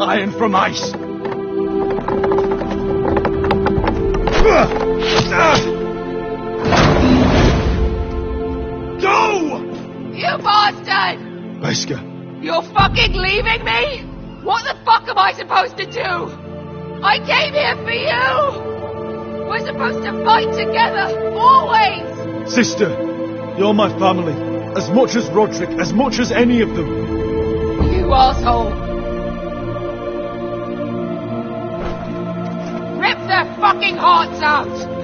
Iron from ice. Go! You bastard! Wesker. You're fucking leaving me? What the fuck am I supposed to do? I came here for you! We're supposed to fight together, always! Sister, you're my family. As much as Roderick, as much as any of them. You asshole! Rip their fucking hearts out!